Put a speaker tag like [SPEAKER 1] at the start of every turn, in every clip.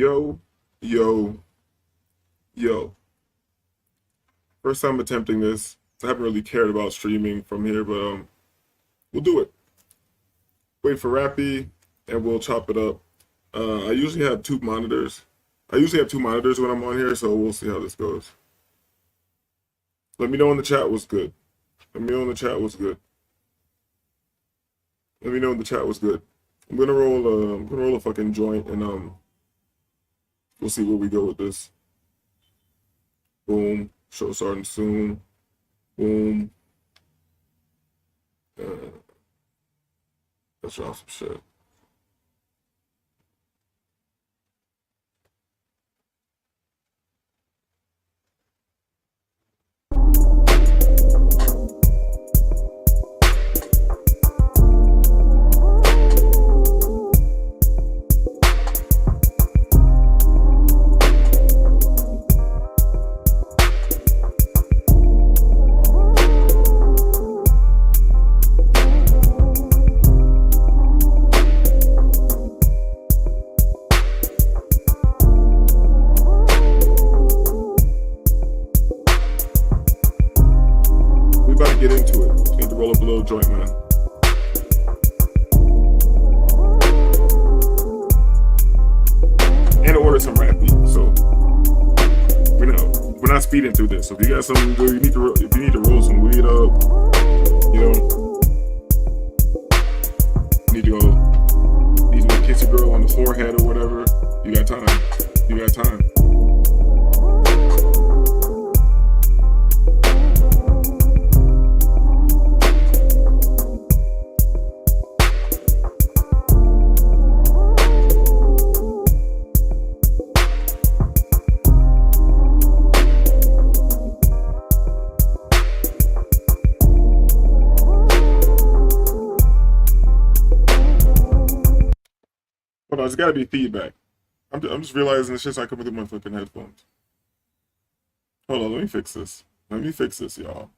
[SPEAKER 1] Yo, yo, yo. First time attempting this. I haven't really cared about streaming from here, but we'll do it. Wait for Rappi, and we'll chop it up. I usually have two monitors. I usually have two monitors when I'm on here, so we'll see how this goes. Let me know in the chat what's good. Let me know in the chat what's good. Let me know in the chat what's good. I'm gonna roll a fucking joint, and we'll see where we go with this. Boom. Show starting soon. Boom. Let's draw some shit. Get into it. Need to roll up a little joint, man. And order some Rappi. So we're not speeding through this. So if you got something to do, if you need to roll some weed up, you know, need to kiss your girl on the forehead or whatever. You got time. You got time. Hold on, it's gotta be feedback. I'm just realizing this shit's not coming through my fucking headphones. Hold on, let me fix this. Let me fix this, y'all.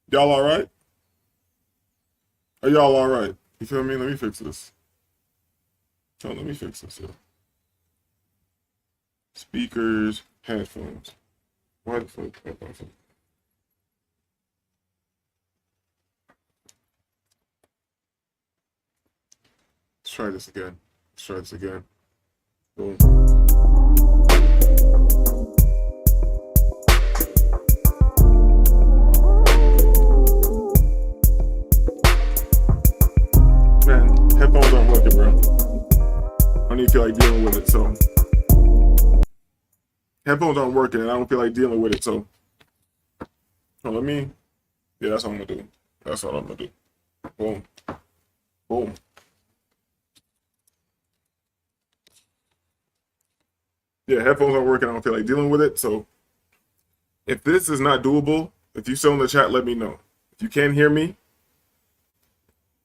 [SPEAKER 1] Y'all alright? Are y'all alright? You feel me? Let me fix this. Oh, let me fix this, yeah. Speakers, headphones. Why the fuck? Let's try this again. Let's try this again. Boom. Man, headphones aren't working, bro. I don't even feel like dealing with it, so. Headphones aren't working, and I don't feel like dealing with it, so. Oh, yeah, that's what I'm gonna do. That's what I'm gonna do. Boom. Boom. Yeah, headphones aren't working. I don't feel like dealing with it. So if this is not doable, if you still in the chat, let me know. If you can't hear me,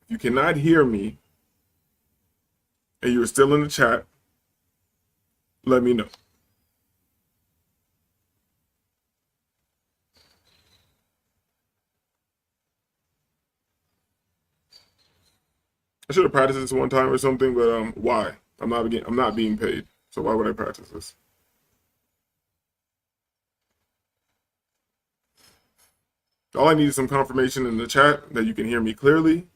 [SPEAKER 1] if you cannot hear me, and you're still in the chat, let me know. I should have practiced this one time or something, but why? I'm not being paid. So why would I practice this? All I need is some confirmation in the chat that you can hear me clearly,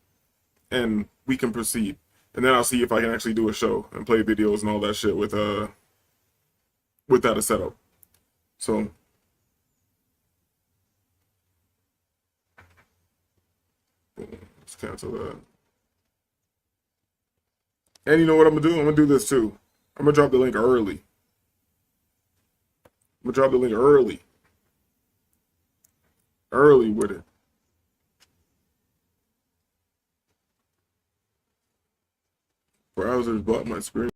[SPEAKER 1] and we can proceed. And then I'll see if I can actually do a show and play videos and all that shit without a setup. So let's cancel that. And you know what I'm gonna do? I'm gonna do this too. I'm gonna drop the link early. Early with it. Browsers block my screen.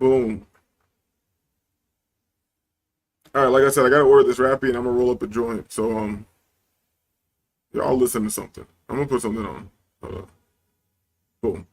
[SPEAKER 1] Boom. All right, like I said, I gotta order this Rappi, and I'm gonna roll up a joint. So yeah, I'll listen to something. I'm gonna put something on. Boom.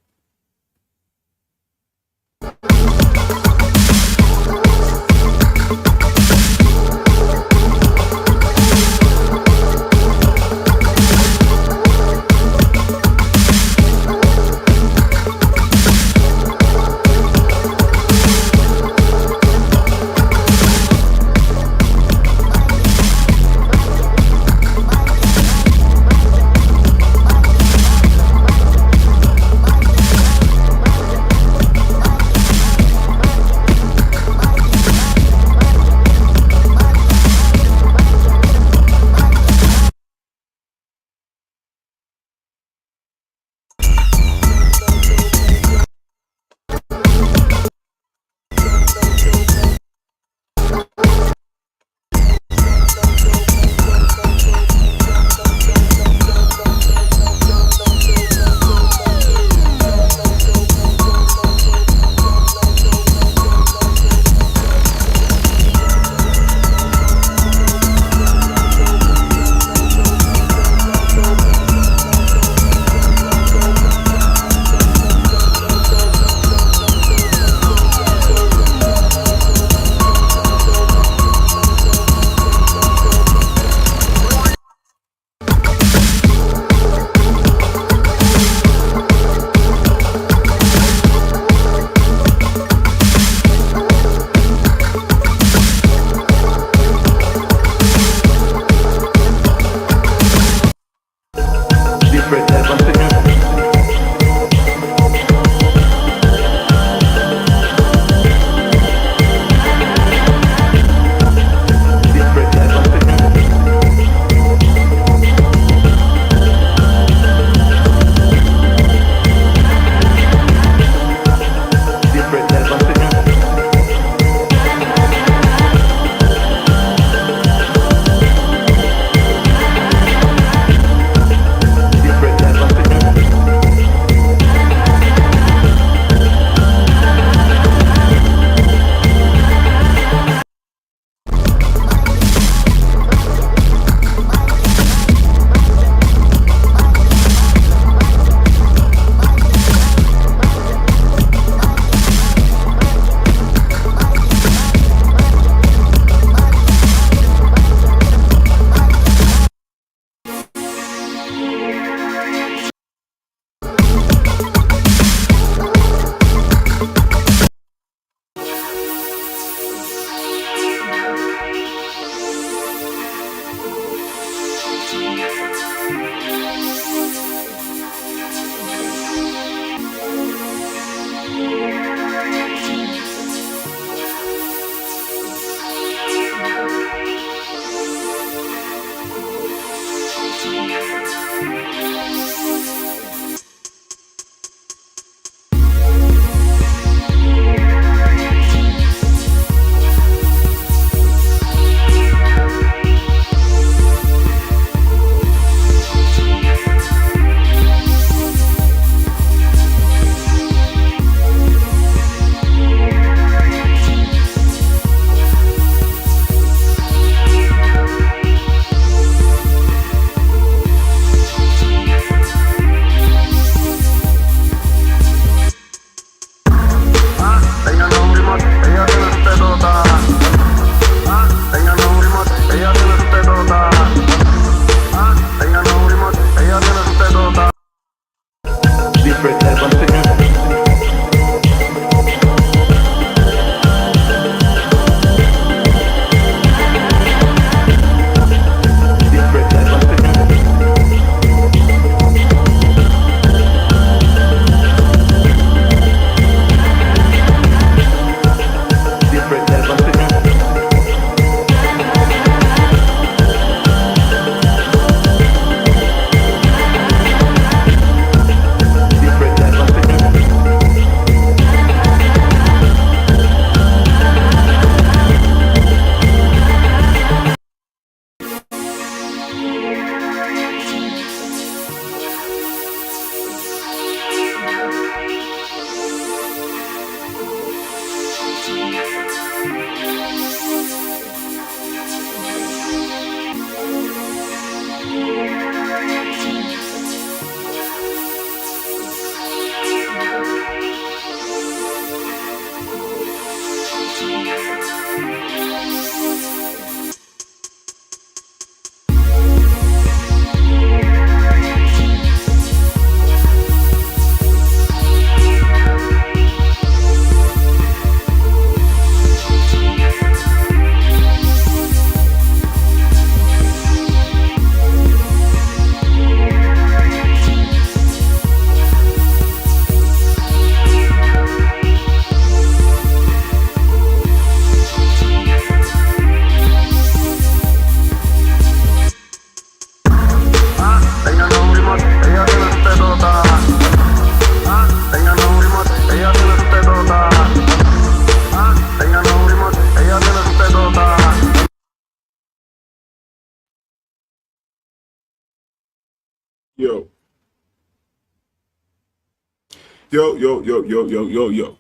[SPEAKER 1] Yo, yo.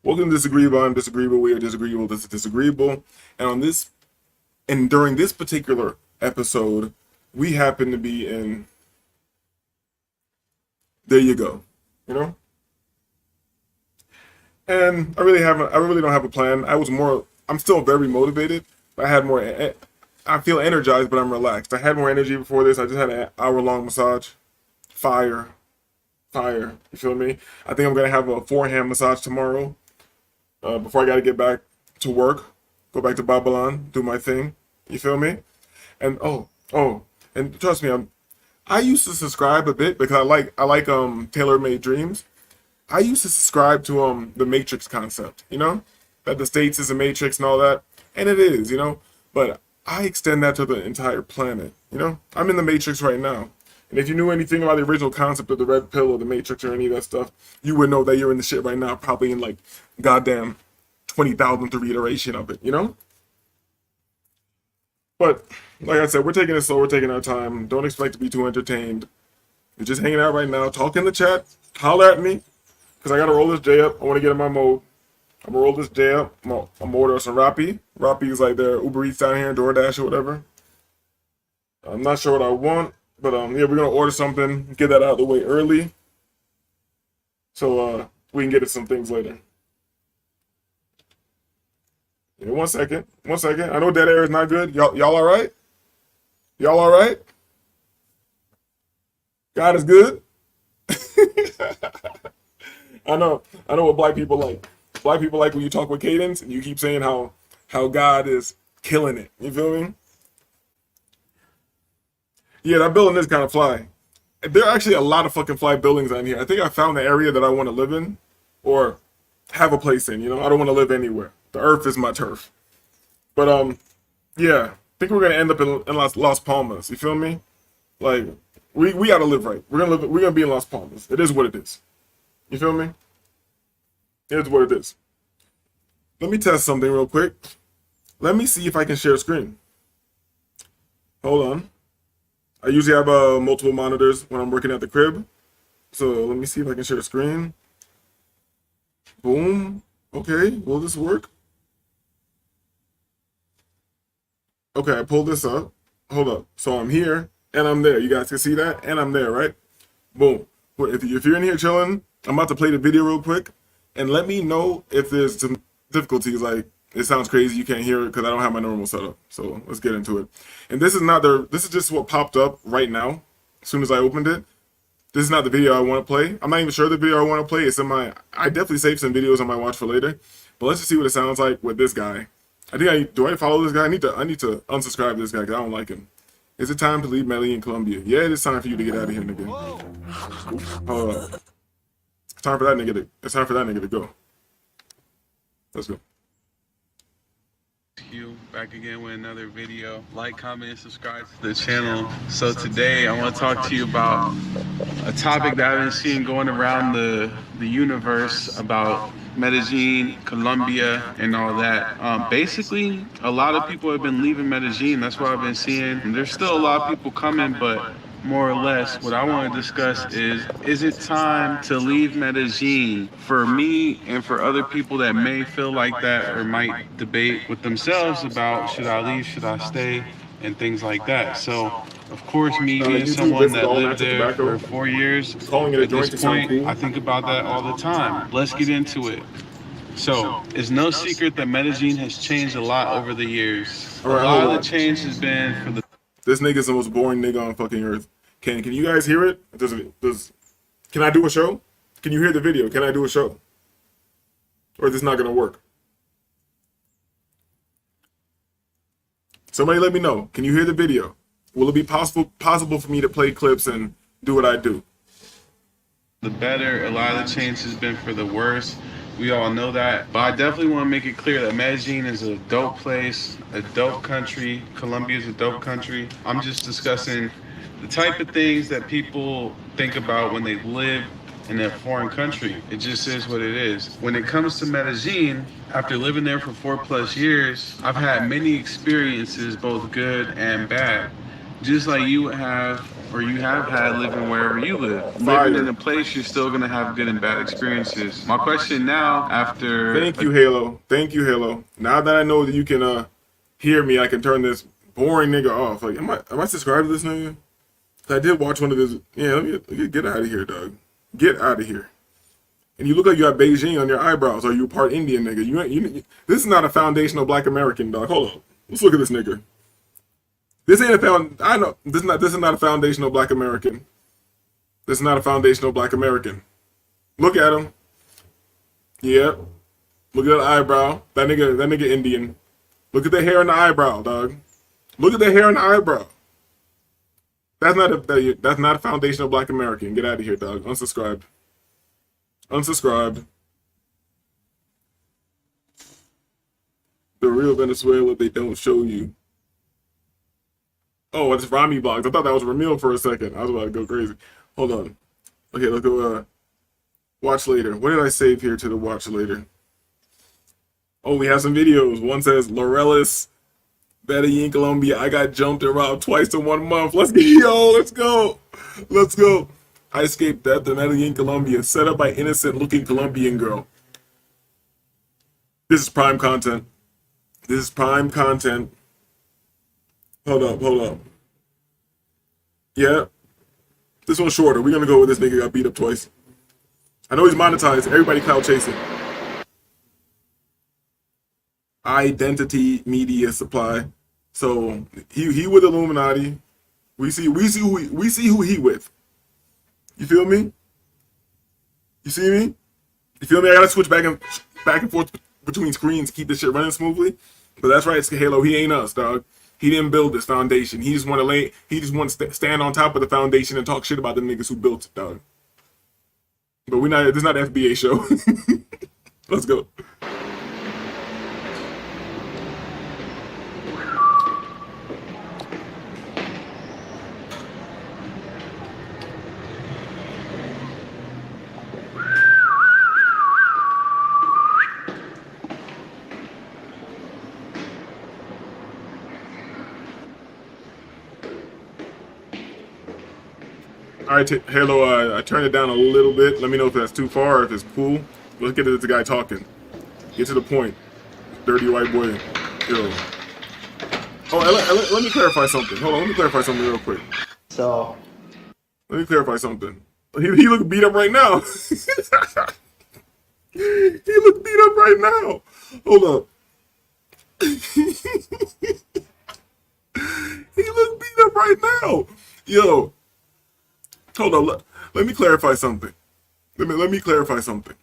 [SPEAKER 1] Welcome to Disagreeable. I'm disagreeable. We are disagreeable. This is disagreeable. And on this, and during this particular episode, we happen to be in. There you go. You know. And I really don't have a plan. I'm still very motivated. But I had more. I feel energized, but I'm relaxed. I had more energy before this. I just had an hour-long massage. Fire. You feel me? I think I'm gonna have a forehand massage tomorrow. Before I gotta get back to work, go back to Babylon, do my thing. You feel me? And and trust me, I used to subscribe a bit because I like tailor-made dreams. I used to subscribe to the Matrix concept, you know? That the states is a matrix and all that. And it is, you know? But I extend that to the entire planet, you know? I'm in the Matrix right now. And if you knew anything about the original concept of the red pill or the Matrix or any of that stuff, you would know that you're in the shit right now, probably in like goddamn 20,000th reiteration of it, you know? But like I said, we're taking it slow, we're taking our time. Don't expect to be too entertained. We're just hanging out right now. Talk in the chat. Holler at me. Because I got to roll this J up. I want to get in my mode. I'm going to roll this J up. I'm going to order some Rappi. Rappi is like their Uber Eats down here, DoorDash or whatever. I'm not sure what I want. But yeah, we're going to order something. Get that out of the way early. So we can get to some things later. Yeah, 1 second. 1 second. I know dead air is not good. Y'all all right? Y'all all right? God is good. I know what black people like. Black people like when you talk with cadence and you keep saying how God is killing it. You feel me? Yeah, that building is kind of fly. There are actually a lot of fucking fly buildings on here. I think I found the area that I want to live in or have a place in, you know? I don't want to live anywhere. The earth is my turf. But yeah, I think we're gonna end up in Las Palmas. You feel me? Like we gotta live right. We're gonna be in Las Palmas. It is what it is. You feel me? It is what it is. Let me test something real quick. Let me see if I can share screen. Hold on. I usually have multiple monitors when I'm working at the crib. So let me see if I can share screen. Boom. Okay, will this work? Okay, I pulled this up. Hold up. So I'm here and I'm there. You guys can see that? And I'm there, right? Boom. If you're in here chilling, I'm about to play the video real quick. And let me know if there's some difficulties. Like, it sounds crazy. You can't hear it because I don't have my normal setup. So let's get into it. And this is just what popped up right now as soon as I opened it. This is not the video I want to play. I'm not even sure the video I want to play. It's in my. I definitely saved some videos on my watch for later. But let's just see what it sounds like with this guy. Do I follow this guy? I need to unsubscribe to this guy because I don't like him. Is it time to leave Medellin, Colombia? Yeah, it is time for you to get out of here, nigga. Hold up. It's time for that nigga to go. Let's go.
[SPEAKER 2] You back again with another video. Like, comment, and subscribe to the channel. So today I want to talk to you about a topic that I've been seeing going around the universe about Medellin, Colombia, and all that. Basically, a lot of people have been leaving Medellin. That's what I've been seeing. And there's still a lot of people coming, but more or less, what I want to discuss is it time to leave Medellin? For me and for other people that may feel like that or might debate with themselves about should I leave, should I stay, and things like that. So, of course, me being someone that lived there for 4 years, at this point, I think about that all the time. Let's get into it. So, it's no secret that Medellin has changed a lot over the years. A lot of the change has been for the...
[SPEAKER 1] This nigga's the most boring nigga on fucking earth. Can you guys hear it? Can I do a show? Can you hear the video? Can I do a show? Or is this not gonna work? Somebody let me know. Can you hear the video? Will it be possible for me to play clips and do what I do?
[SPEAKER 2] The better, a lot of the change has been for the worse. We all know that. But I definitely want to make it clear that Medellin is a dope place, a dope country. Colombia is a dope country. I'm just discussing the type of things that people think about when they live in a foreign country. It just is what it is. When it comes to Medellin, after living there for 4+ years, I've had many experiences, both good and bad. Just like you have had living wherever you live. Living in a place, you're still gonna have good and bad experiences. My question now, after...
[SPEAKER 1] Thank you, Halo. Thank you, Halo. Now that I know that you can hear me, I can turn this boring nigga off. Like, am I subscribed to this nigga? I did watch one of his... Yeah, let me get out of here, dog. Get out of here. And you look like you have Beijing on your eyebrows. Or you part Indian, nigga. This is not a foundational black American, dog. Hold on. Let's look at this nigga. This ain't I know. This is not a foundational black American. This is not a foundational black American. Look at him. Yep. Look at that eyebrow. That nigga Indian. Look at the hair on the eyebrow, dog. Look at the hair on the eyebrow. That's not a foundational black American. Get out of here, dog. Unsubscribed. Unsubscribed. The real Venezuela they don't show you. Oh, it's Rami Blogs. I thought that was Ramil for a second. I was about to go crazy. Hold on. Okay, let's go watch later. What did I save here to the watch later? Oh, we have some videos. One says Lorelis, Medellin, Colombia. I got jumped and robbed twice in 1 month. Let's go. Let's go. I escaped death in Medellin, Colombia. Set up by innocent looking Colombian girl. This is prime content. Hold up. Yeah. This one's shorter. We're gonna go with this nigga got beat up twice. I know he's monetized. Everybody cloud chasing. Identity media supply. So he with Illuminati. We see who he with. You feel me? You see me? You feel me? I gotta switch back and forth between screens to keep this shit running smoothly. But that's right, it's Halo. He ain't us, dog. He didn't build this foundation. He just want to stand on top of the foundation and talk shit about the niggas who built it, dog. But this is not an FBA show. Let's go. All right, Halo, I turned it down a little bit. Let me know if that's too far or if it's cool. Let's get to the guy talking. Get to the point. Dirty white boy. Yo. Oh, let me clarify something. Hold on, let me clarify something real quick.
[SPEAKER 3] So.
[SPEAKER 1] Let me clarify something. He look beat up right now. He look beat up right now. Hold up. He look beat up right now. Yo. Hold on. let me clarify something. Let me clarify something.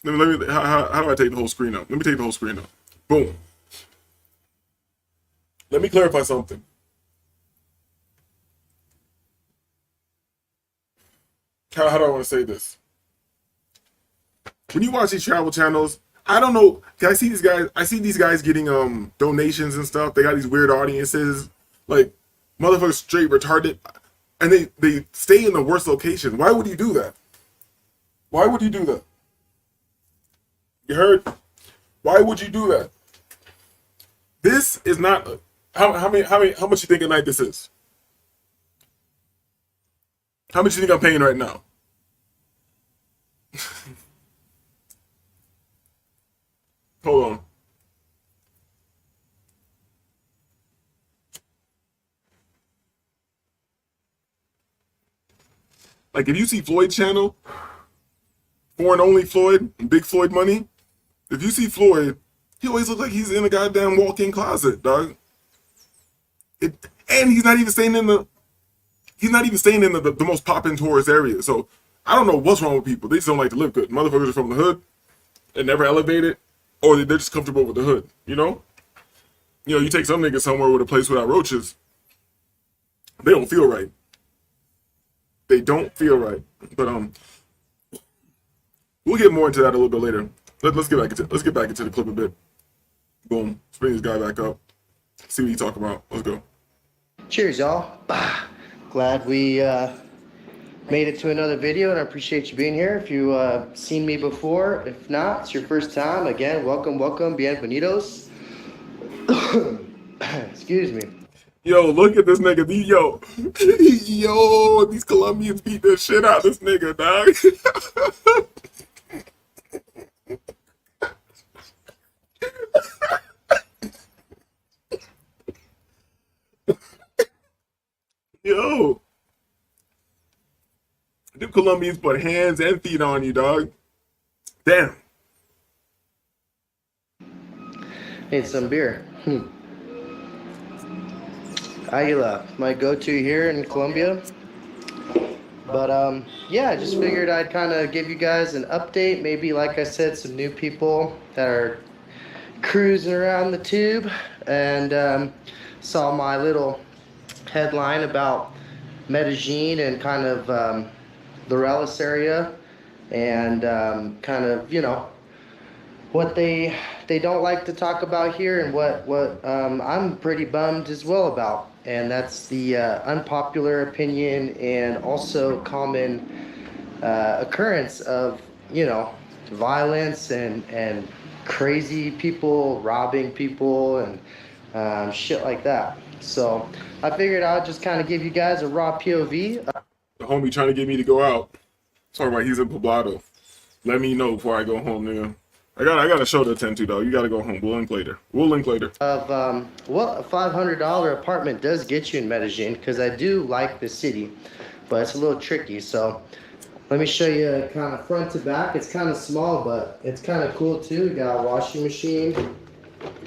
[SPEAKER 1] How do I take the whole screen up? Let me take the whole screen up. Boom. Let me clarify something. How do I want to say this? When you watch these travel channels, I don't know. I see these guys. I see these guys getting donations and stuff. They got these weird audiences, like motherfuckers straight retarded, and they stay in the worst location. Why would you do that? Why would you do that? You heard? Why would you do that? This is not how much you think a night this is? How much you think I'm paying right now? Hold on. Like if you see Floyd's channel, foreign only Floyd, Big Floyd money, if you see Floyd, he always looks like he's in a goddamn walk-in closet, dog. And he's not even staying in the most poppin' tourist area. So I don't know what's wrong with people. They just don't like to live good. Motherfuckers are from the hood and never elevated, or they're just comfortable with the hood, you know? You know, you take some niggas somewhere with a place without roaches, they don't feel right. They don't feel right. But we'll get more into that a little bit later. Let's get back into the clip a bit. Boom. Let's bring this guy back up. See what he talking about. Let's go.
[SPEAKER 3] Cheers, y'all. Glad we made it to another video, and I appreciate you being here. If you've seen me before, if not, it's your first time. Again, welcome, bienvenidos. Excuse me.
[SPEAKER 1] Yo, look at this nigga. Yo, these Colombians beat the shit out of this nigga, dog. Yo, them Colombians put hands and feet on you, dog. Damn.
[SPEAKER 3] Need some beer. Aguila, my go-to here in Colombia. But yeah, I just figured I'd kind of give you guys an update. Maybe, like I said, some new people that are cruising around the tube and saw my little headline about Medellin and kind of the Relis area, and kind of, you know, what they don't like to talk about here, and what I'm pretty bummed as well about, and that's the unpopular opinion and also common occurrence of, you know, violence and crazy people robbing people and shit like that. So I figured I'd just kind of give you guys a raw POV.
[SPEAKER 1] The homie trying to get me to go out. Talking about he's in Poblado. Let me know before I go home, nigga. I got a show to attend to, though. You gotta go home. We'll link later.
[SPEAKER 3] Of what a $500 apartment does get you in Medellin, because I do like the city, but it's a little tricky. So let me show you kind of front to back. It's kind of small, but it's kind of cool too. We got a washing machine.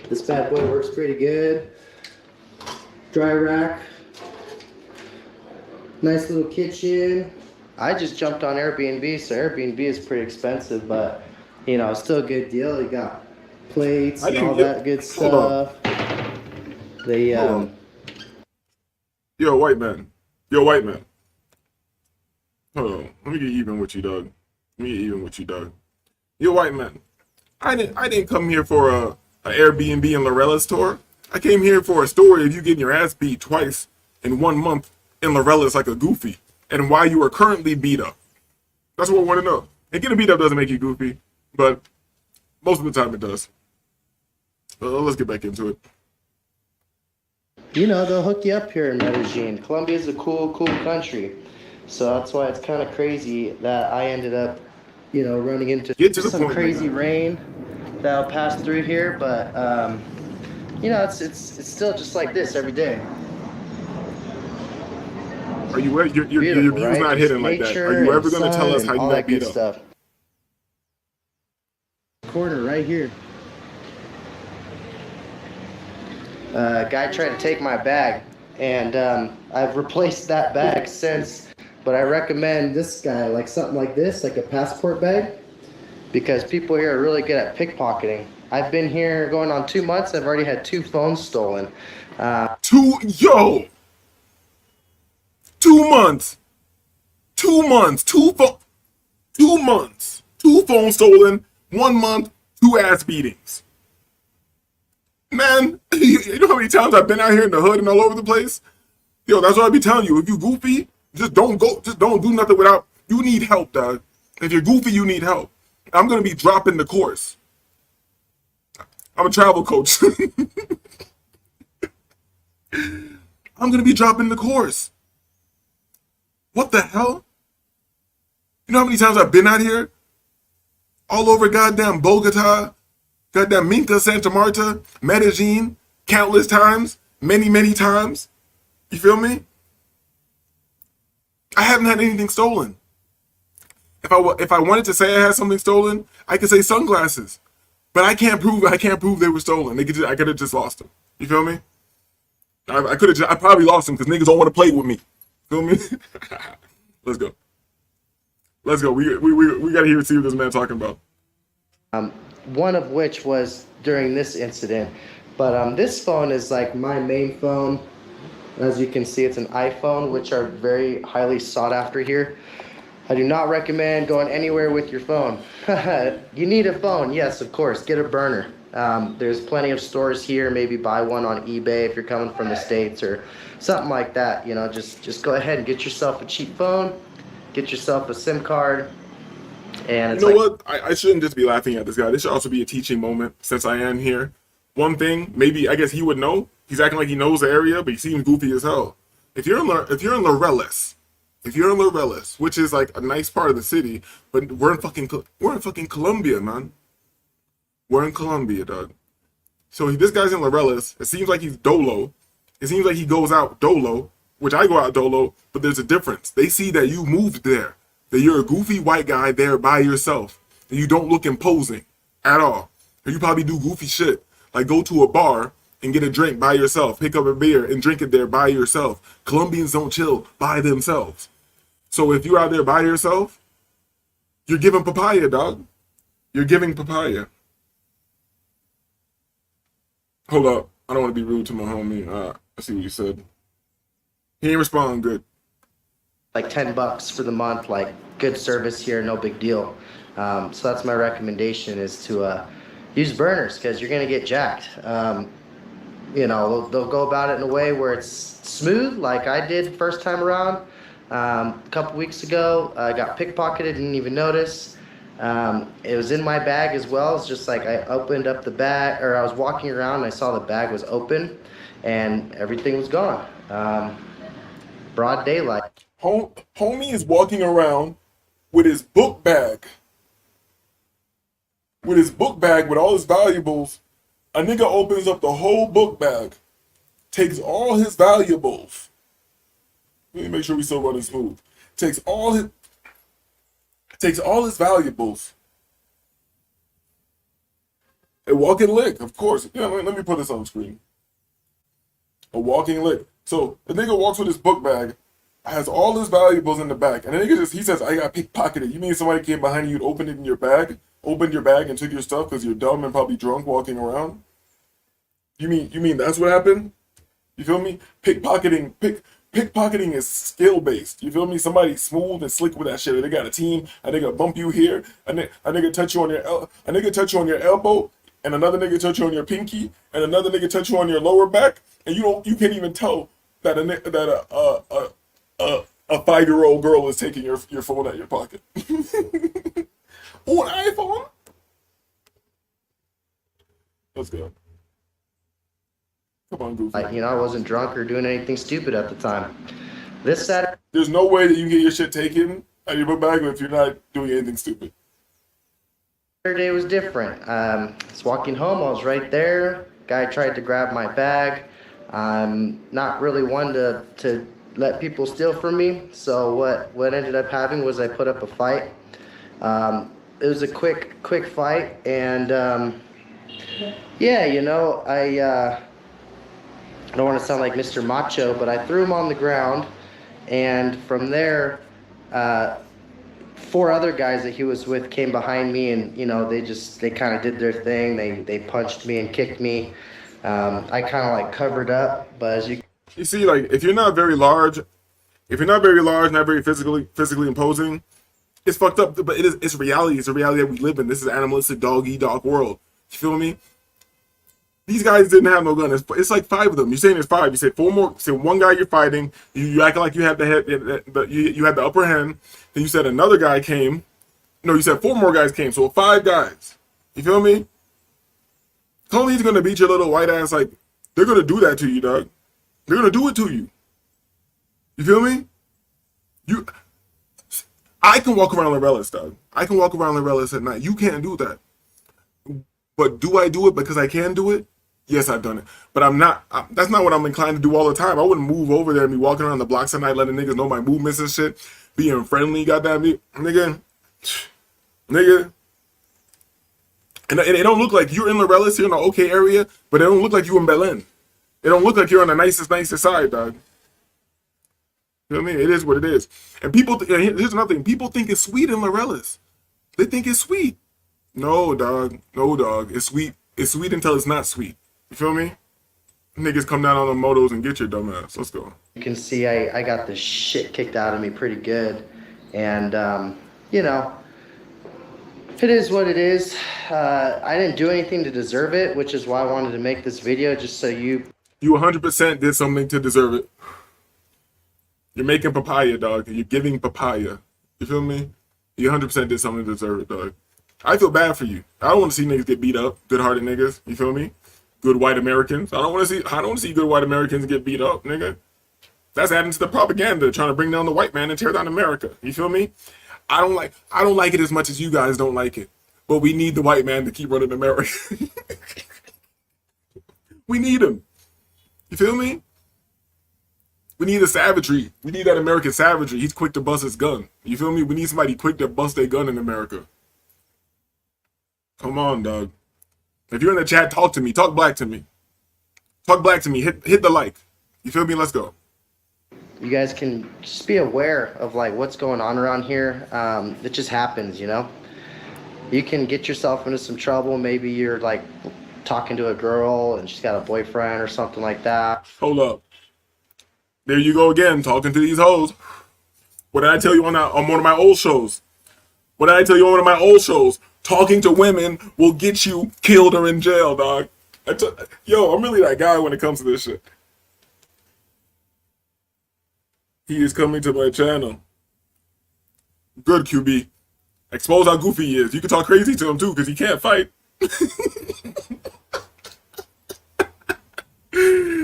[SPEAKER 3] This bad boy works pretty good. Dry rack. Nice little kitchen. I just jumped on Airbnb, so Airbnb is pretty expensive, but you know, still a good deal. You got plates and all that good stuff. They
[SPEAKER 1] Yo, white man. Hold on. Let me get even with you, dog. Yo, white man. I didn't come here for a Airbnb and Lorella's tour. I came here for a story of you getting your ass beat twice in 1 month in Lorella's like a goofy, and why you are currently beat up. That's what I want to know. And getting beat up doesn't make you goofy, but most of the time it does. Let's get back into it.
[SPEAKER 3] You know, they'll hook you up here in Medellin. Colombia is a cool country. So that's why it's kind of crazy that I ended up, you know, running into some crazy rain that'll pass through here. But, you know, it's still just like this every day.
[SPEAKER 1] Are you your view's right? Not hidden like that. Are you ever going to tell us how you got beat up? Stuff.
[SPEAKER 3] Corner right here. Guy tried to take my bag, and I've replaced that bag since but I recommend this guy, like something like this, like a passport bag, because people here are really good at pickpocketing. I've been here going on 2 months. I've already had 2 phones stolen. Uh,
[SPEAKER 1] 2 months, 2 months, 2 months, 2 phones stolen, 1 month, 2 ass beatings. Man, you know how many times I've been out here in the hood and all over the place? Yo, that's what I be telling you. If you goofy, just don't do nothing without, you need help, dog. If you're goofy, you need help. I'm gonna be dropping the course. I'm a travel coach. I'm gonna be dropping the course. What the hell? You know how many times I've been out here? All over goddamn Bogota, goddamn Minca, Santa Marta, Medellin, countless times, many times. You feel me? I haven't had anything stolen. If I wanted to say I had something stolen, I could say sunglasses, but I can't prove they were stolen. I could have just lost them. You feel me? I probably lost them because niggas don't want to play with me. Feel me? Let's go. Let's go. We gotta hear see what this man talking about.
[SPEAKER 3] one of which was during this incident. But this phone is like my main phone. As you can see, it's an iPhone, which are very highly sought after here. I do not recommend going anywhere with your phone. You need a phone, yes, of course. Get a burner. There's plenty of stores here. Maybe buy one on eBay if you're coming from the States or something like that. You know, just go ahead and get yourself a cheap phone. Get yourself a SIM card. And it's
[SPEAKER 1] you know what? I shouldn't just be laughing at this guy. This should also be a teaching moment since I am here. One thing, maybe I guess he would know. He's acting like he knows the area, but he seems goofy as hell. If you're in Laureles, which is like a nice part of the city, but we're in fucking Colombia, man. We're in Colombia, dog. So this guy's in Laureles. It seems like he's dolo. It seems like he goes out dolo, which I go out dolo, but there's a difference. They see that you moved there, that you're a goofy white guy there by yourself, and you don't look imposing at all. Or you probably do goofy shit, like go to a bar and get a drink by yourself, pick up a beer and drink it there by yourself. Colombians don't chill by themselves. So if you're out there by yourself, you're giving papaya, dog. You're giving papaya. Hold up. I don't want to be rude to my homie. I see what you said. He ain't responding good.
[SPEAKER 3] like $10 for the month, like good service here, no big deal. So that's my recommendation is to use burners because you're gonna get jacked. You know, they'll go about it in a way where it's smooth, like I did first time around. A couple weeks ago, I got pickpocketed, didn't even notice. It was in my bag as well. It's just like I opened up the bag, or I was walking around and I saw the bag was open and everything was gone. Broad daylight.
[SPEAKER 1] Homie is walking around with his book bag. With his book bag with all his valuables. A nigga opens up the whole book bag, takes all his valuables. Let me make sure we still running smooth. Takes all his valuables. A walking lick, of course. Yeah, let me put this on screen. A walking lick. So the nigga walks with his book bag, has all his valuables in the back, and the nigga he says, I got pickpocketed. You mean somebody came behind you and opened it in your bag? Opened your bag and took your stuff because you're dumb and probably drunk walking around? You mean that's what happened? You feel me? Pickpocketing is skill based. You feel me? Somebody smooth and slick with that shit. They got a team. A nigga bump you here. A nigga touch you on your elbow, and another nigga touch you on your pinky, and another nigga touch you on your lower back, and you can't even tell that a 5-year-old girl is taking your phone out of your pocket. Oh, an iPhone? Let's go. Come on, Goofy.
[SPEAKER 3] You know, I wasn't drunk or doing anything stupid at the time. This Saturday
[SPEAKER 1] There's no way that you can get your shit taken out of your book bag if you're not doing anything stupid.
[SPEAKER 3] was different. I was walking home, I was right there. Guy tried to grab my bag. I'm not really one to let people steal from me. So what ended up happening was I put up a fight. It was a quick fight, and yeah, you know, I don't want to sound like Mr. Macho, but I threw him on the ground, and from there 4 other guys that he was with came behind me, and they kind of did their thing. They punched me and kicked me. I kind of like covered up, but as
[SPEAKER 1] You see, like, if you're not very large, not very physically imposing, it's fucked up. But it's reality. It's a reality that we live in. This is an animalistic dog eat dog world. You feel me? These guys didn't have no gun. It's like 5 of them. You're saying there's 5. You said 4 more. You said 1 guy you're fighting. You acting like you had the head, you had the upper hand. Then you said another guy came. No, you said 4 more guys came. So 5 guys. You feel me? Tony's gonna beat your little white ass. Like, they're gonna do that to you, dog. They're gonna do it to you. You feel me? I can walk around Lorellis, dog. I can walk around Lorellis at night. You can't do that. But do I do it because I can do it? Yes, I've done it. But I'm not. That's not what I'm inclined to do all the time. I wouldn't move over there and be walking around the blocks at night, letting niggas know my movements and shit, being friendly. Goddamn me, nigga. And it don't look like you're in Lorellis. You're in an okay area, but it don't look like you in Medellin. It don't look like you're on the nicest side, dog. You know what I mean? It is what it is. And people, here's another thing. People think it's sweet in Lorellis. They think it's sweet. No, dog. No, dog. It's sweet. It's sweet until it's not sweet. You feel me? Niggas come down on the motos and get your dumb ass. Let's go.
[SPEAKER 3] you can see, I got the shit kicked out of me pretty good, and it is what it is. I didn't do anything to deserve it, which is why I wanted to make this video, just so you
[SPEAKER 1] 100% did something to deserve it. You're making papaya, dog. You're giving papaya. You feel me? You 100% did something to deserve it, dog. I feel bad for you. I don't want to see niggas get beat up. Good-hearted niggas. You feel me? Good white Americans. I don't want to see good white Americans get beat up, nigga. That's adding to the propaganda, trying to bring down the white man and tear down America. You feel me? I don't like it as much as you guys don't like it. But we need the white man to keep running America. We need him. You feel me? We need the savagery. We need that American savagery. He's quick to bust his gun. You feel me? We need somebody quick to bust their gun in America. Come on, dog. If you're in the chat, talk to me. Talk black to me. Talk black to me. Hit the like. You feel me? Let's go.
[SPEAKER 3] You guys can just be aware of like what's going on around here. It just happens, You can get yourself into some trouble. Maybe you're like talking to a girl and she's got a boyfriend or something like that.
[SPEAKER 1] Hold up. There you go again, talking to these hoes. What did I tell you on one of my old shows? What did I tell you on one of my old shows? Talking to women will get you killed or in jail, dog. Yo, I'm really that guy when it comes to this shit. He is coming to my channel. Good, QB. Expose how goofy he is. You can talk crazy to him too, because he can't fight.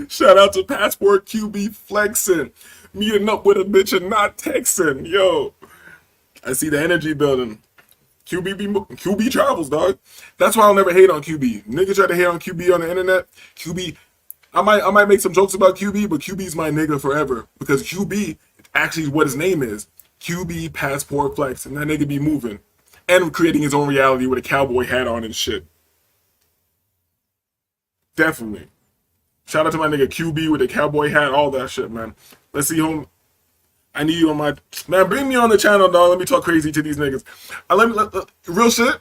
[SPEAKER 1] Shout out to Passport QB flexing. Meeting up with a bitch and not texting. Yo. I see the energy building. QB travels, dog. That's why I'll never hate on QB. Niggas try to hate on QB on the internet. QB, I might make some jokes about QB, but QB's my nigga forever. Because QB actually is what his name is. QB Passport Flex. And that nigga be moving. And creating his own reality with a cowboy hat on and shit. Definitely. Shout out to my nigga QB with the cowboy hat, all that shit, man. Let's see whom. I need you on my... Man, bring me on the channel, dog. Let me talk crazy to these niggas. Real shit,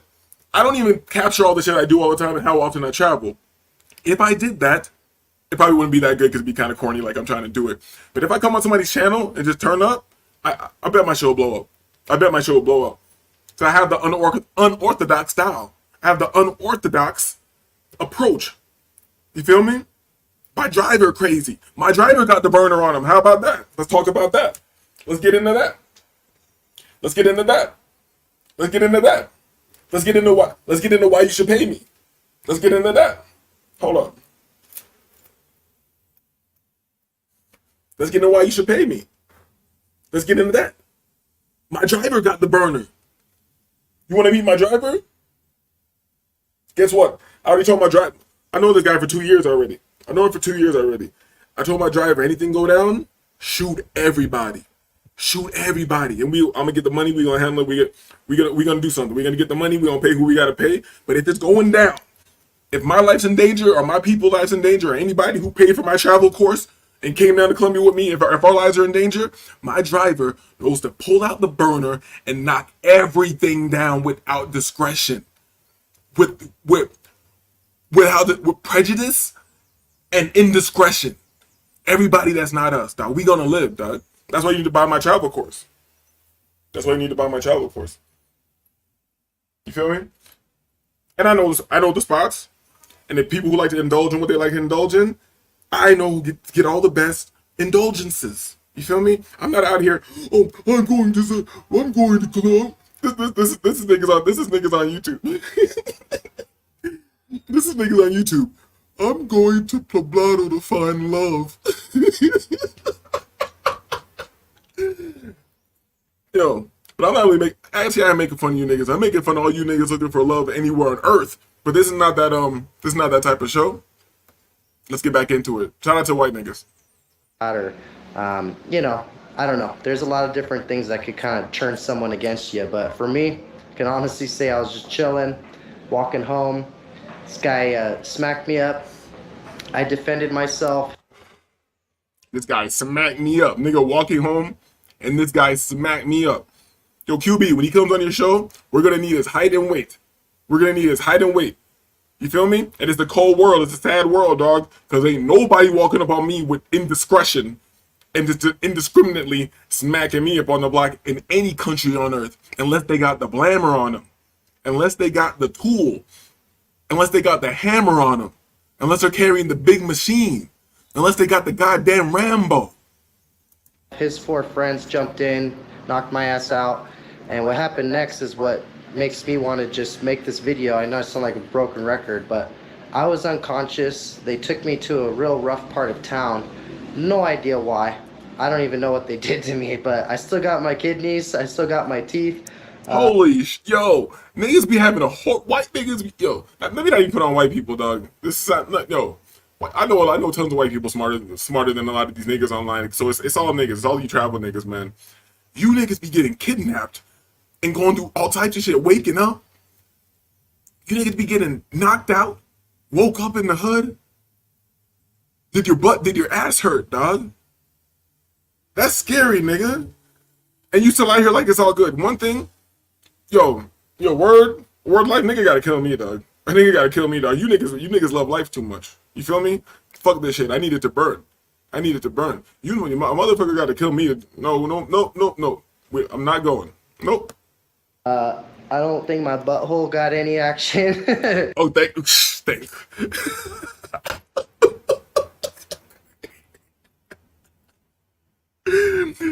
[SPEAKER 1] I don't even capture all the shit I do all the time and how often I travel. If I did that, it probably wouldn't be that good because it'd be kind of corny like I'm trying to do it. But if I come on somebody's channel and just turn up, I bet my show will blow up. I bet my show will blow up. So I have the unorthodox style. I have the unorthodox approach. You feel me? My driver crazy. My driver got the burner on him. How about that? Let's talk about that. Let's get into that. Let's get into that. Let's get into that. Let's get into what? Let's get into why you should pay me. Let's get into that. Hold up. Let's get into why you should pay me. Let's get into that. My driver got the burner. You want to meet my driver? Guess what? I already told my driver. I know this guy for 2 years already. I know him for 2 years already. I told my driver, anything go down, shoot everybody. Shoot everybody. And I'm gonna get the money, we're gonna handle it, we're gonna do something. We're gonna get the money, we're gonna pay who we gotta pay. But if it's going down, if my life's in danger or my people's life's in danger or anybody who paid for my travel course, and came down to Colombia with me, if our lives are in danger, my driver knows to pull out the burner and knock everything down without discretion, with prejudice and indiscretion. Everybody that's not us, dog. We gonna live, dog. That's why you need to buy my travel course. That's why you need to buy my travel course. You feel me? And I know the spots, and the people who like to indulge in what they like to indulge in. I know who get all the best indulgences. You feel me? I'm not out here. Oh, I'm going to club. This is niggas on YouTube. This is niggas on YouTube. I'm going to Poblado to find love. Yo, but I'm not really I'm making fun of you niggas. I'm making fun of all you niggas looking for love anywhere on earth. But this is not that type of show. Let's get back into it. Shout out to white niggas.
[SPEAKER 3] You know, I don't know. There's a lot of different things that could kind of turn someone against you. But for me, I can honestly say I was just chilling, walking home. This guy smacked me up. I defended myself.
[SPEAKER 1] This guy smacked me up. Nigga walking home, and this guy smacked me up. Yo, QB, when he comes on your show, we're going to need his height and weight. You feel me? And it's the cold world. It's a sad world, dog. Because ain't nobody walking up on me with indiscretion and just indiscriminately smacking me up on the block in any country on earth. Unless they got the blammer on them. Unless they got the tool. Unless they got the hammer on them. Unless they're carrying the big machine. Unless they got the goddamn Rambo.
[SPEAKER 3] His 4 friends jumped in, knocked my ass out. And what happened next is what makes me want to just make this video. I know I sound like a broken record, but I was unconscious. They took me to a real rough part of town. No idea why. I don't even know what they did to me, but I still got my kidneys. I still got my teeth.
[SPEAKER 1] Yo, niggas be having white niggas. Yo, let me not even put on white people, dog. This is not, yo. I know tons of white people smarter than a lot of these niggas online. So it's all niggas. It's all you travel niggas, man. You niggas be getting kidnapped and going through all types of shit, waking up. You niggas be getting knocked out, woke up in the hood. Did your ass hurt, dog? That's scary, nigga. And you still out here like it's all good. One thing, yo, word life, nigga gotta kill me, dog. A nigga gotta kill me, dog. You niggas love life too much. You feel me? Fuck this shit. I need it to burn. You know, my motherfucker gotta kill me. No. Wait, I'm not going. Nope.
[SPEAKER 3] I don't think my butthole got any action.
[SPEAKER 1] Oh, thank.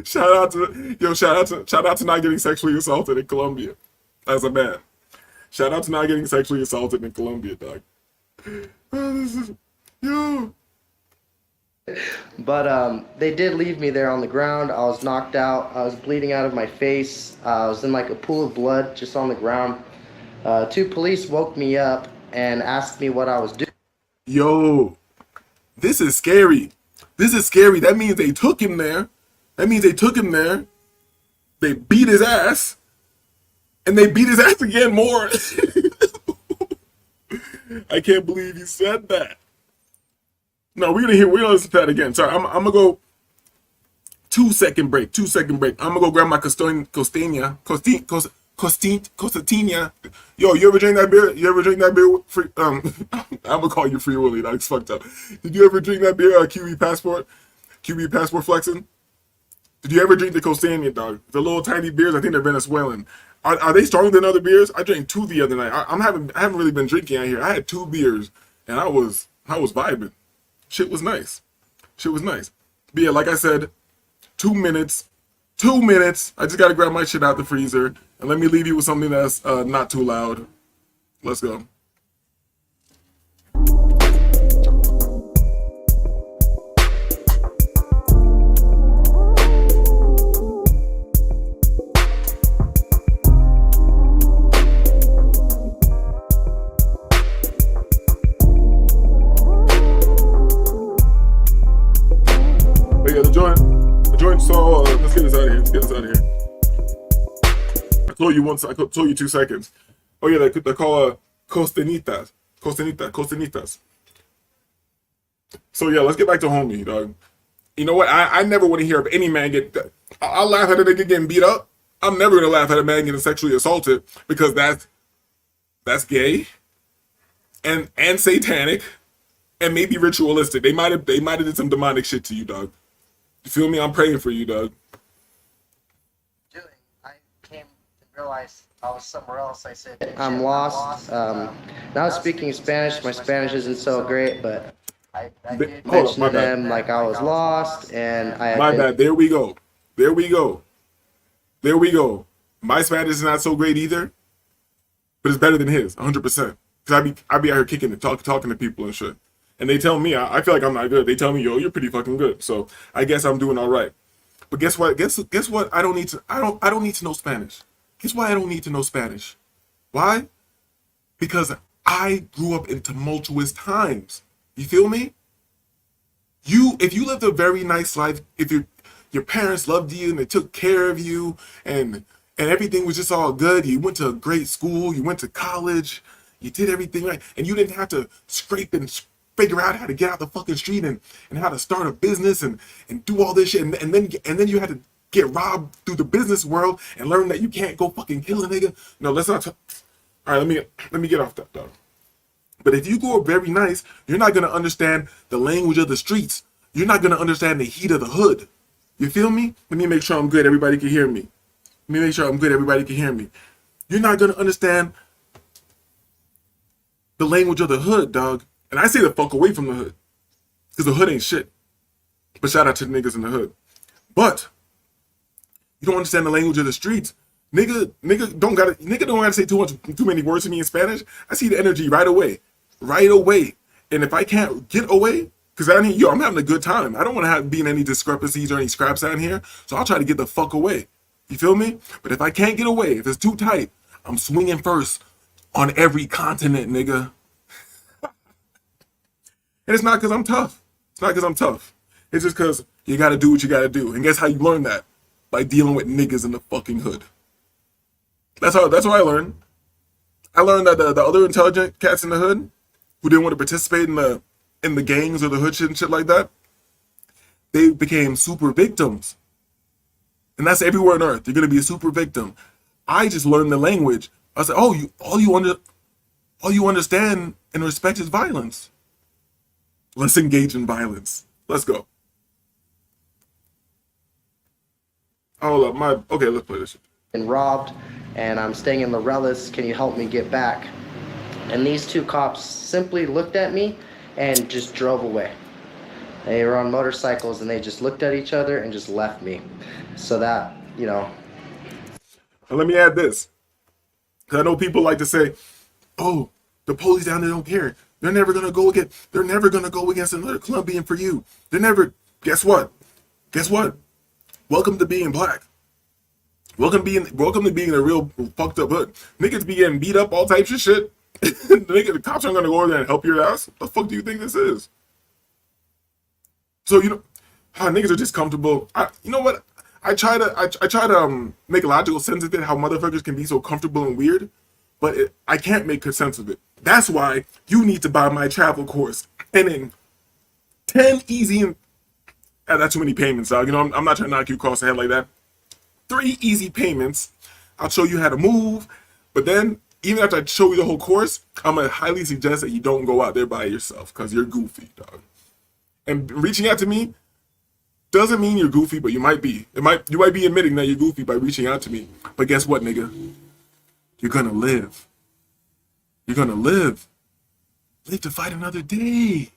[SPEAKER 1] Shout out to not getting sexually assaulted in Colombia as a man. Shout out to not getting sexually assaulted in Colombia, dog. Yo.
[SPEAKER 3] But they did leave me there on the ground. I was knocked out. I was bleeding out of my face. I was in like a pool of blood just on the ground. 2 police woke me up and asked me what I was doing.
[SPEAKER 1] Yo, this is scary. That means they took him there. They beat his ass. And they beat his ass again more. I can't believe you said that. No, we're gonna listen to that again. Sorry, I'm gonna go 2-second break. I'm gonna go grab my costatina. Yo, you ever drink that beer? Free, I'm gonna call you Free Willy. That's fucked up. Did you ever drink that beer? QB Passport flexing. Did you ever drink the costeña, dog? The little tiny beers. I think they're Venezuelan. Are they stronger than other beers? I drank 2 the other night. I haven't really been drinking out here. I had 2 beers and I was vibing. Shit was nice. But yeah, like I said, 2 minutes. I just gotta grab my shit out the freezer and let me leave you with something that's not too loud. Let's go. So let's get this out of here. I told you 2 seconds. Oh yeah, they're called costenitas. So yeah, let's get back to homie, dog. You know what? I never want to hear of any man get. I'll laugh at a nigga getting beat up. I'm never gonna laugh at a man getting sexually assaulted because that's gay and satanic and maybe ritualistic. They might have did some demonic shit to you, dog. You feel me? I'm praying for you, dog.
[SPEAKER 3] I came to realize I was somewhere else. I said, I'm lost. Now speaking Spanish, my Spanish isn't so great, but I did mention to them like I was lost and I had
[SPEAKER 1] my bad. There we go. There we go. There we go. My Spanish is not so great either, but it's better than his, 100%. Because I be out here kicking it, talking to people and shit. And they tell me, I feel like I'm not good. They tell me, yo, you're pretty fucking good. So I guess I'm doing all right. But guess what? Guess what? I don't need to know Spanish. Guess why I don't need to know Spanish? Why? Because I grew up in tumultuous times. You feel me? If you lived a very nice life, if your parents loved you and they took care of you and everything was just all good, you went to a great school, you went to college, you did everything right, and you didn't have to scrape and figure out how to get out the fucking street and how to start a business and do all this shit, and then you had to get robbed through the business world and learn that you can't go fucking kill a nigga. No, let's not. All right, let me get off that, dog. But if you go up very nice, you're not gonna understand the language of the streets. You're not gonna understand the heat of the hood. You feel me? Let me make sure I'm good. Everybody can hear me. Let me make sure I'm good. Everybody can hear me. You're not gonna understand the language of the hood, dog. And I say the fuck away from the hood, because the hood ain't shit. But shout out to the niggas in the hood. But you don't understand the language of the streets. Nigga don't gotta say too many words to me in Spanish. I see the energy right away. And if I can't get away, because I'm having a good time. I don't want to be in any discrepancies or any scraps down here. So I'll try to get the fuck away. You feel me? But if I can't get away, if it's too tight, I'm swinging first on every continent, nigga. And it's not because I'm tough. It's just because you got to do what you got to do. And guess how you learn that? By dealing with niggas in the fucking hood. That's how I learned. I learned that the other intelligent cats in the hood who didn't want to participate in the gangs or the hood shit and shit like that, they became super victims. And that's everywhere on earth. You're gonna be a super victim. I just learned the language. I said, all you understand and respect is violence. Let's engage in violence. Let's go. Hold up, okay, let's play this shit.
[SPEAKER 3] And robbed, and I'm staying in Larelis. Can you help me get back? And these two cops simply looked at me and just drove away. They were on motorcycles and they just looked at each other and just left me. So that,
[SPEAKER 1] And let me add this. Because I know people like to say, oh, the police down there don't care. They're never gonna go against another Colombian for you. Guess what? Welcome to being black. Welcome to being a real fucked up hood. Niggas be getting beat up, all types of shit. The cops aren't gonna go over there and help your ass. What the fuck do you think this is? So how niggas are just comfortable. You know what? I try to make logical sense of it. How motherfuckers can be so comfortable and weird, but I can't make sense of it. That's why you need to buy my travel course. And in 10 easy. That's too many payments, dog. I'm not trying to knock you across the head like that. 3 easy payments. I'll show you how to move. But then, even after I show you the whole course, I'm going to highly suggest that you don't go out there by yourself because you're goofy, dog. And reaching out to me doesn't mean you're goofy, but you might be. You might be admitting that you're goofy by reaching out to me. But guess what, nigga? You're going to live. You're going to live. Live to fight another day.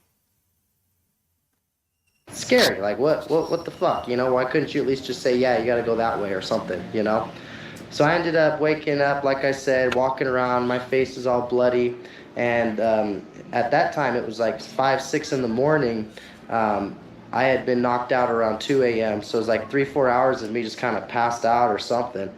[SPEAKER 3] scary. Like, what the fuck? Why couldn't you at least just say, yeah, you gotta go that way or something, So I ended up waking up, like I said, walking around. My face is all bloody. And at that time, it was like 5, 6 in the morning. I had been knocked out around 2 a.m. So it was like 3-4 hours of me just kind of passed out or something.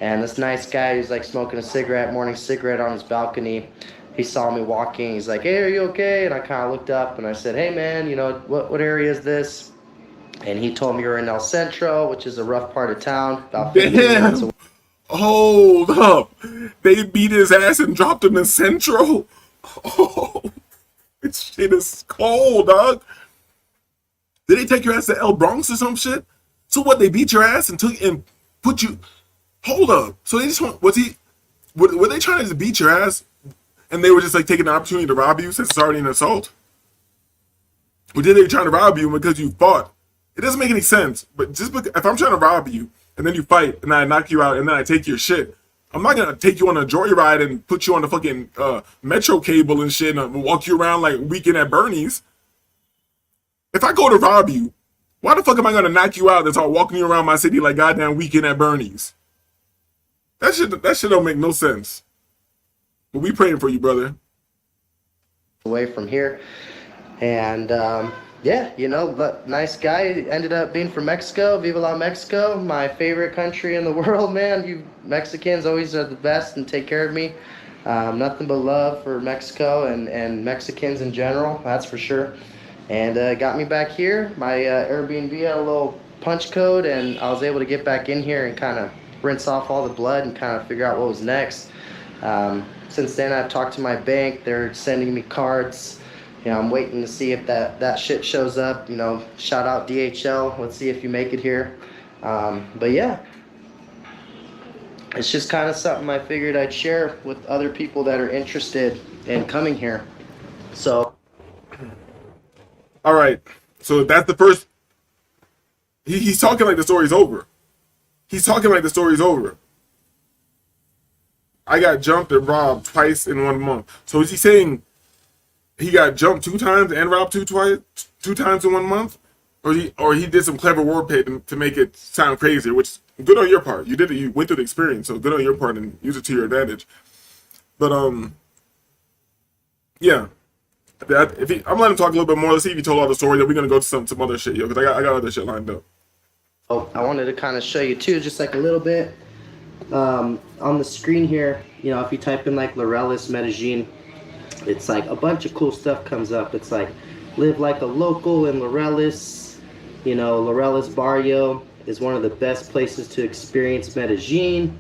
[SPEAKER 3] And this nice guy who's like smoking a morning cigarette on his balcony, he saw me walking. He's like, hey, are you okay? And I kind of looked up and I said, hey, man, what area is this? And he told me you're in El Centro, which is a rough part of town. About 15 minutes away.
[SPEAKER 1] Hold up. They beat his ass and dropped him in Centro? Oh, this shit is cold, dog. Did they take your ass to El Bronx or some shit? So what? They beat your ass and put you. Hold up. So they just want were they trying to beat your ass and they were just like taking the opportunity to rob you since it's already an assault? Or did they trying to rob you because you fought? It doesn't make any sense. But just because, if I'm trying to rob you and then you fight and I knock you out and then I take your shit, I'm not gonna take you on a joyride and put you on the fucking metro cable and shit and walk you around like Weekend at Bernie's. If I go to rob you, why the fuck am I gonna knock you out and start walking you around my city like goddamn Weekend at Bernie's? That shit don't make no sense. But we praying for you, brother.
[SPEAKER 3] Away from here. And yeah, you know, but nice guy. Ended up being from Mexico. Viva la Mexico, my favorite country in the world, man. You Mexicans always are the best and take care of me. Nothing but love for Mexico and Mexicans in general, that's for sure. And got me back here. My Airbnb had a little punch code, and I was able to get back in here and kind of rinse off all the blood and kind of figure out what was next. Since then, I've talked to my bank. They're sending me cards. You know, I'm waiting to see if that shit shows up. You know, shout out DHL. Let's see if you make it here. But yeah, it's just kind of something I figured I'd share with other people that are interested in coming here. So.
[SPEAKER 1] All right. So that's the first. He's talking like the story's over. He's talking like the story's over. I got jumped and robbed twice in 1 month. So is he saying he got jumped 2 times and robbed two times in 1 month? Or he did some clever wordplay to make it sound crazier, which is good on your part. You did it. You went through the experience, so good on your part and use it to your advantage. But yeah. I'm letting him talk a little bit more. Let's see if he told all the story. Then we're gonna go to some other shit, yo, because I got other shit lined up.
[SPEAKER 3] Oh, I wanted to kind of show you too, just like a little bit. On the screen here, you know, if you type in like Laurellis, Medellin, it's like a bunch of cool stuff comes up. It's like live like a local in Laurellis. You know, Laurellis Barrio is one of the best places to experience Medellin.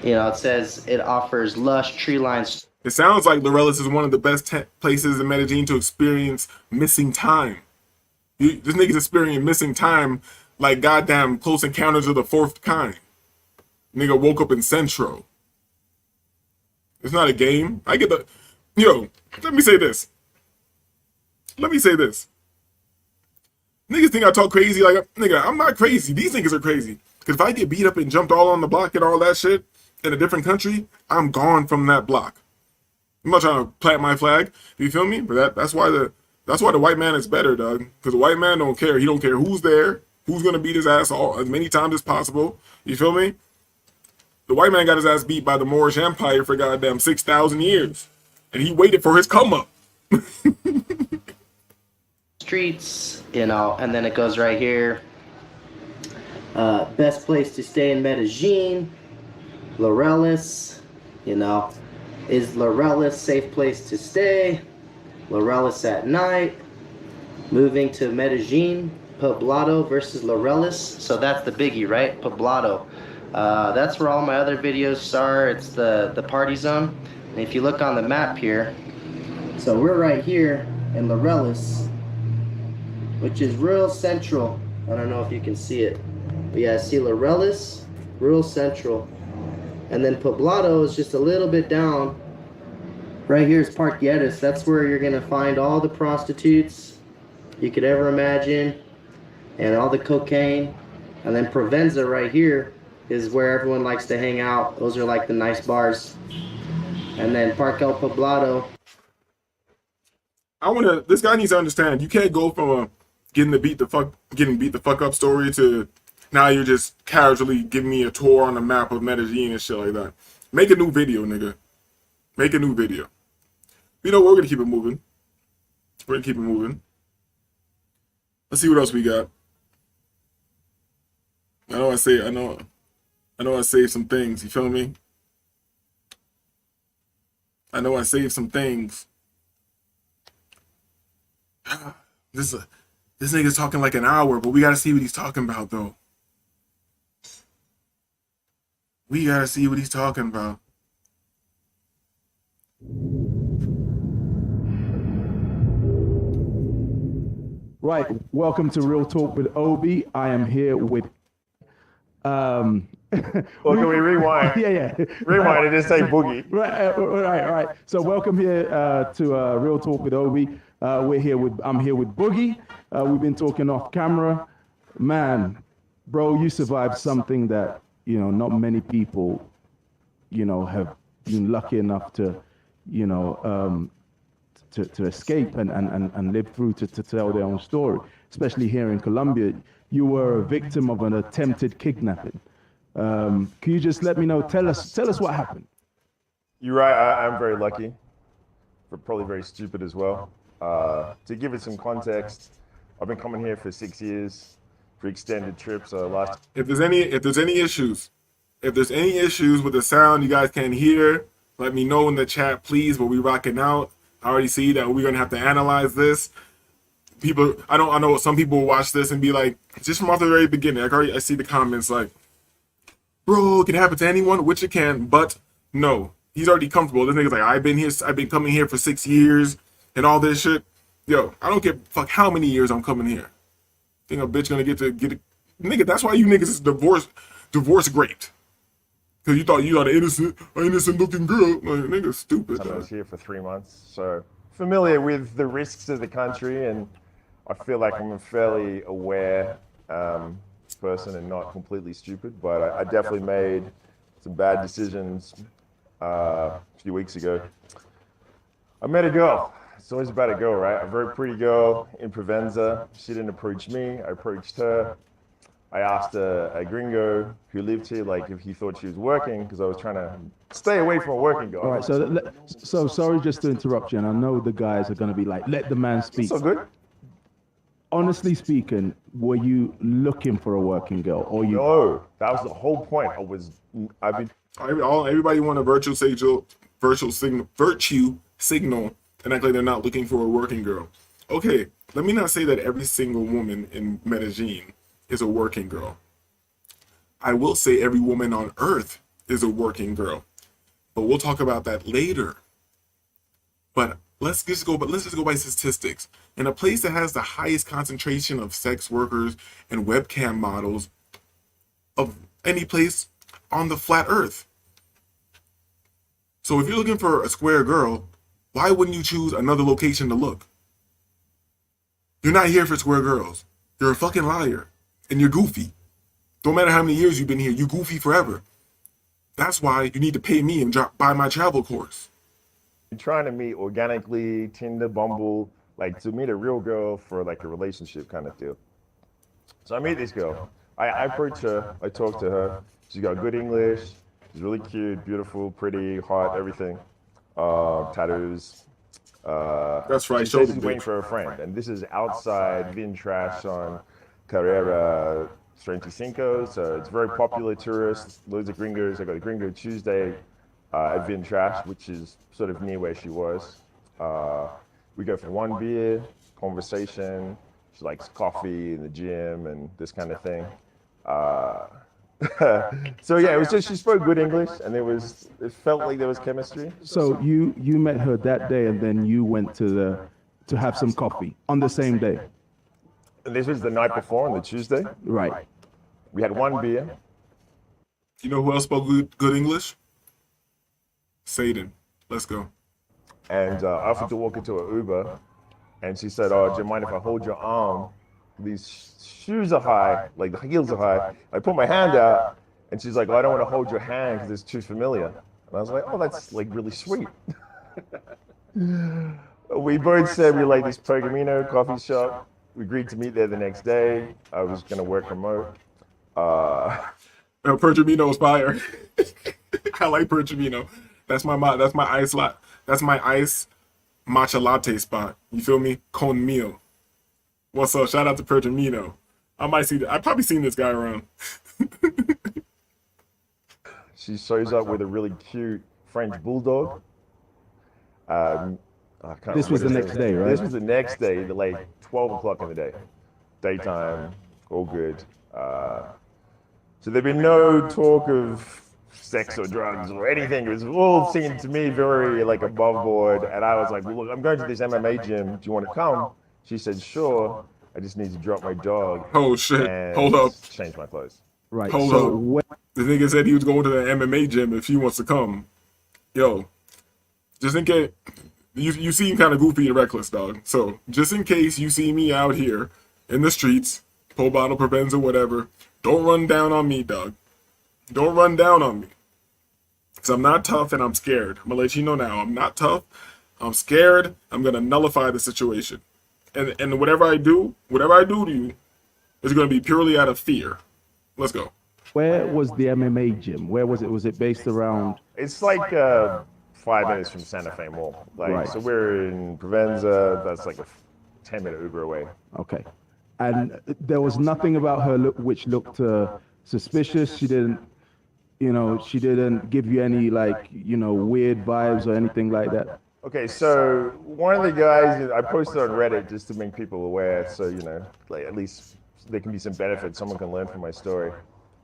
[SPEAKER 3] You know, it says it offers lush tree lines.
[SPEAKER 1] It sounds like Laurellis is one of the best places in Medellin to experience missing time. This nigga's experiencing missing time like goddamn Close Encounters of the Fourth Kind. Nigga woke up in Centro. It's not a game. I get the... Yo, let me say this. Niggas think I talk crazy. Like, nigga, I'm not crazy. These niggas are crazy. Because if I get beat up and jumped all on the block and all that shit in a different country, I'm gone from that block. I'm not trying to plant my flag. You feel me? But that's why the white man is better, dog. Because the white man don't care. He don't care who's there, who's gonna beat his ass as many times as possible. You feel me? The white man got his ass beat by the Moorish Empire for goddamn 6,000 years, and he waited for his come up.
[SPEAKER 3] Streets, you know, and then it goes right here. Best place to stay in Medellin, Laurellis, you know. Is Laurellis safe place to stay? Laurellis at night. Moving to Medellin, Poblado versus Laurellis. So that's the biggie, right? Poblado. That's where all my other videos are. It's the party zone. And if you look on the map here, so we're right here in Laurellis, which is real central. I don't know if you can see it. But yeah, see Laurellis, real central. And then Poblado is just a little bit down. Right here is Parquietas. That's where you're going to find all the prostitutes you could ever imagine. And all the cocaine. And then Provenza right here is where everyone likes to hang out. Those are like the nice bars. And then Parque El Poblado.
[SPEAKER 1] This guy needs to understand, you can't go from a getting beat the fuck up story to now you're just casually giving me a tour on the map of Medellin and shit like that. Make a new video, nigga. Make a new video. You know, we're gonna keep it moving. Let's see what else we got. I know I saved some things, you feel me? I know I saved some things. This nigga's talking like an hour, but we gotta see what he's talking about, though. We gotta see what he's talking about.
[SPEAKER 4] Right. Welcome to Real Talk with Obi. I am here with.
[SPEAKER 5] Well, can we rewind?
[SPEAKER 4] Yeah.
[SPEAKER 5] Rewind and just say Boogie.
[SPEAKER 4] Right. So welcome here to Real Talk with Obi. I'm here with Boogie. We've been talking off camera. Man, bro, you survived something that not many people have been lucky enough to to escape and live through to tell their own story, especially here in Colombia. You were a victim of an attempted kidnapping. Can you just let me know, tell us what happened?
[SPEAKER 5] You're right, I'm very lucky, but probably very stupid as well. To give it some context, I've been coming here for 6 years for extended trips.
[SPEAKER 1] If there's any issues with the sound you guys can't hear, let me know in the chat, please. But we rocking out. I already see that we're gonna have to analyze this. People, I know some people will watch this and be like, just from off the very beginning. I see the comments like, bro, it can happen to anyone, which it can, but no, he's already comfortable. This nigga's like, I've been coming here for 6 years and all this shit. Yo, I don't give a fuck how many years I'm coming here. Think a bitch gonna get it? Nigga, that's why you niggas is divorce great. Cause you thought an innocent looking girl. Like, nigga, stupid.
[SPEAKER 5] I was here for 3 months, so familiar with the risks of the country, and I feel like I'm a fairly aware person and not completely stupid, but I definitely made some bad decisions a few weeks ago. I met a girl. It's always about a girl, right? A very pretty girl in Provenza. She didn't approach me, I approached her. I asked a gringo who lived here, like, if he thought she was working, because I was trying to stay away from a working girl.
[SPEAKER 4] All right, so sorry just to interrupt you, and I know the guys are going to be like, let the man speak.
[SPEAKER 5] So good.
[SPEAKER 4] Honestly speaking, were you looking for a working girl, or you?
[SPEAKER 5] No, that was the whole point.
[SPEAKER 1] Everybody want a virtue signal, and act like they're not looking for a working girl. Okay, let me not say that every single woman in Medellin is a working girl. I will say every woman on earth is a working girl, but we'll talk about that later. But let's just go by statistics. In a place that has the highest concentration of sex workers and webcam models of any place on the flat earth. So if you're looking for a square girl, why wouldn't you choose another location to look? You're not here for square girls. You're a fucking liar. And you're goofy. Don't matter how many years you've been here, you goofy forever. That's why you need to pay me and buy my travel course.
[SPEAKER 5] You're trying to meet organically, Tinder, Bumble, like to meet a real girl for like a relationship kind of deal. So I meet this girl. I approach her, I talk to her. She's got good English. She's really cute, beautiful, pretty, hot, everything. Tattoos.
[SPEAKER 1] That's right.
[SPEAKER 5] She says she's waiting for a friend. And this is outside Vin Trash on Carrera 35, so it's very popular tourists, loads of gringos. I got a Gringo Tuesday at Vin Trash, which is sort of near where she was. We go for one beer, conversation. She likes coffee in the gym and this kind of thing. So yeah, it was just she spoke good English, and it felt like there was chemistry.
[SPEAKER 4] So you met her that day, and then you went to have some coffee on the same day.
[SPEAKER 5] And this was the night before, on the Tuesday.
[SPEAKER 4] Right.
[SPEAKER 5] We had one beer.
[SPEAKER 1] You know who else spoke good English? Satan. Let's go.
[SPEAKER 5] And I offered to walk into an Uber, and she said, "Oh, do you mind if I hold your arm? These shoes are high, like the heels are high." I put my hand out, and she's like, "Oh, I don't want to hold your hand because it's too familiar." And I was like, "Oh, that's like really sweet." We both said we like this Pergamino coffee shop. We agreed to meet there the next day. I was gonna work remote.
[SPEAKER 1] Pergamino is fire. I like Pergamino. That's my ice lot. That's my ice matcha latte spot. You feel me? Con mio. What's up? Shout out to Pergamino. I've probably seen this guy around.
[SPEAKER 5] She shows up with a really cute French bulldog.
[SPEAKER 4] This was the next day, right?
[SPEAKER 5] This was the next day, like 12 o'clock in the day. Daytime, all good. So there'd been no talk of sex or drugs or anything. It was all seemed to me very like above board. And I was like, well, look, I'm going to this MMA gym. Do you want to come? She said, sure. I just need to drop my dog
[SPEAKER 1] Oh shit!
[SPEAKER 5] and
[SPEAKER 1] Hold up!
[SPEAKER 5] change my clothes.
[SPEAKER 4] Right.
[SPEAKER 1] Hold
[SPEAKER 4] so
[SPEAKER 1] up.
[SPEAKER 4] when,
[SPEAKER 1] The nigga said he was going to the MMA gym if he wants to come. Yo, just in case you seem kind of goofy and reckless, dog. So just in case you see me out here in the streets, pull bottle Provenza, whatever, don't run down on me, dog. Don't run down on me. Cause I'm not tough and I'm scared. I'm gonna let you know now. I'm not tough. I'm scared. I'm gonna nullify the situation. And whatever I do to you is gonna be purely out of fear. Let's go.
[SPEAKER 4] where was the MMA gym? Where was it? Was it based around?
[SPEAKER 5] It's like 5 minutes from Santa Fe Mall. Like,
[SPEAKER 4] Right.
[SPEAKER 5] so we're in Provenza. That's like a 10-minute Uber away.
[SPEAKER 4] Okay. And there was nothing about her look which looked suspicious. She didn't, she didn't give you any like, weird vibes or anything like that.
[SPEAKER 5] Okay, so one of the guys, I posted on Reddit just to make people aware, so, like at least there can be some benefit. Someone can learn from my story.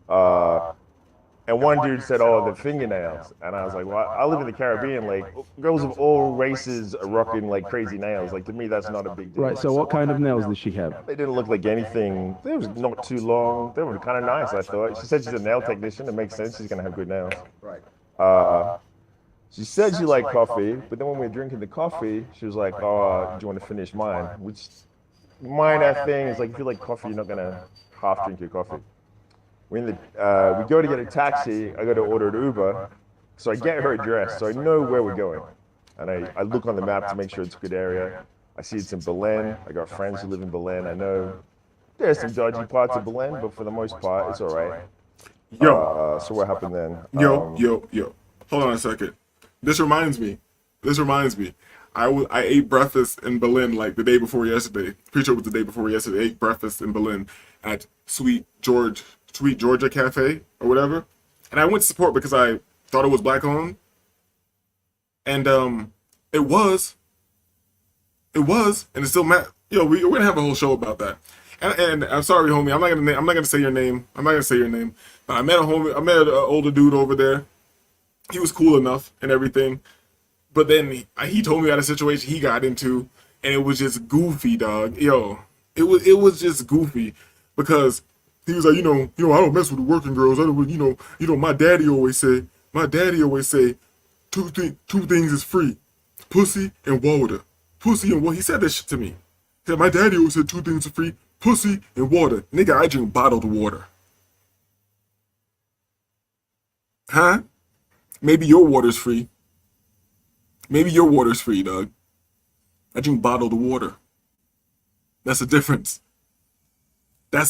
[SPEAKER 5] And one dude said, oh, the fingernails. And I was like, well, I live in the Caribbean. Like, girls of all races are rocking like crazy nails. Like, to me, that's not a big deal.
[SPEAKER 4] Right. So what kind of nails did she have?
[SPEAKER 5] They didn't look like anything. They was not too long. They were kind of nice, I thought. She said she's a nail technician. It makes sense. She's going to have good nails. Right. She said she liked coffee, but then when we were drinking the coffee, she was like, oh, do you want to finish mine? Which, minor thing is like, if you like coffee, you're not going to half drink your coffee. We go to get a taxi. I go to order an Uber. So I get her address, so I know where we're going. And I look on the map to make sure it's a good area. I see it's in Berlin. I got friends who live in Berlin. I know there's some dodgy parts of Berlin, but for the most part, it's all right.
[SPEAKER 1] Yo.
[SPEAKER 5] So what happened then?
[SPEAKER 1] Yo. Hold on a second. This reminds me. I ate breakfast in Berlin like the day before yesterday. Pretty sure it was the day before yesterday. I ate breakfast in Berlin at Sweet Georgia Cafe or whatever. And I went to support because I thought it was black owned. And it was, and it's still yo, we're gonna have a whole show about that. And I'm sorry, homie, I'm not gonna say your name. But I met an older dude over there. He was cool enough and everything. But then he told me about a situation he got into, and it was just goofy, dog. Yo, it was just goofy because he was like, I don't mess with the working girls. I don't, my daddy always say, two things is free, pussy and water. Pussy and water. He said that shit to me. He said, my daddy always said 2 things are free, pussy and water. Nigga, I drink bottled water. Huh? Maybe your water's free. Dog. I drink bottled water. That's the difference. Yeah,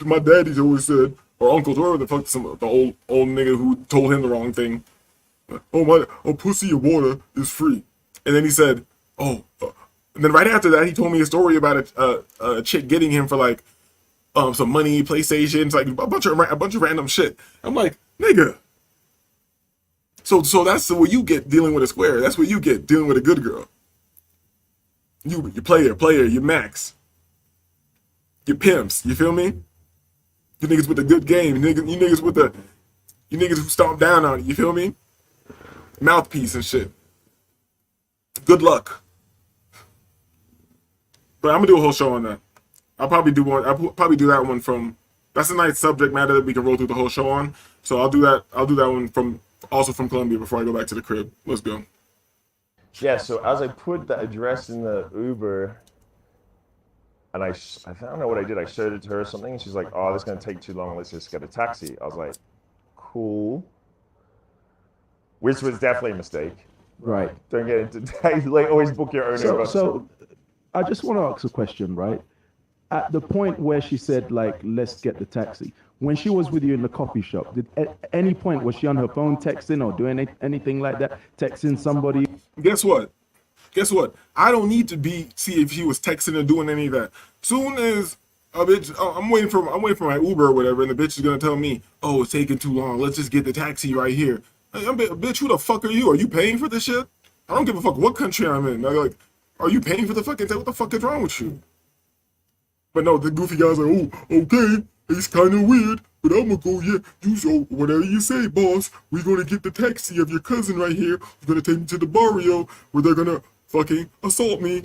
[SPEAKER 1] my daddy's always said, or uncles, whoever the fuck, the old nigga who told him the wrong thing. Pussy and water is free. And then he said, and then right after that, he told me a story about a chick getting him for like, some money, PlayStations, like a bunch of random shit. I'm like, nigga. So that's what you get dealing with a square. That's what you get dealing with a good girl. You player, you max. You pimps, you feel me? You niggas with the good game. You niggas who stomp down on it, you feel me? Mouthpiece and shit. Good luck. But I'm gonna do a whole show on that. I'll probably do that one from. That's a nice subject matter that we can roll through the whole show on. So I'll do that one from Colombia before I go back to the crib. Let's go.
[SPEAKER 5] Yeah. So as I put the address in the Uber, and I don't know what I did. I showed it to her or something. And she's like, "Oh, this is gonna take too long. Let's just get a taxi." I was like, "Cool," which was definitely a mistake.
[SPEAKER 4] Right.
[SPEAKER 5] Don't get into like always book your own Uber.
[SPEAKER 4] So I just want to ask a question, right? At the point where she said, like, let's get the taxi, when she was with you in the coffee shop, at any point was she on her phone texting or doing anything like that, texting somebody?
[SPEAKER 1] Guess what? I don't need to see if she was texting or doing any of that. Soon as a bitch, I'm waiting for my Uber or whatever, and the bitch is gonna tell me, "Oh, it's taking too long. Let's just get the taxi right here." Bitch, who the fuck are you? Are you paying for this shit? I don't give a fuck what country I'm in. Like, are you paying for the fucking thing? What the fuck is wrong with you? But no, the goofy guy's like, "Oh, okay, it's kind of weird, but I'm gonna go, yeah, you so whatever you say, boss. We're gonna get the taxi of your cousin right here. Who's gonna take me to the barrio where they're gonna fucking assault me."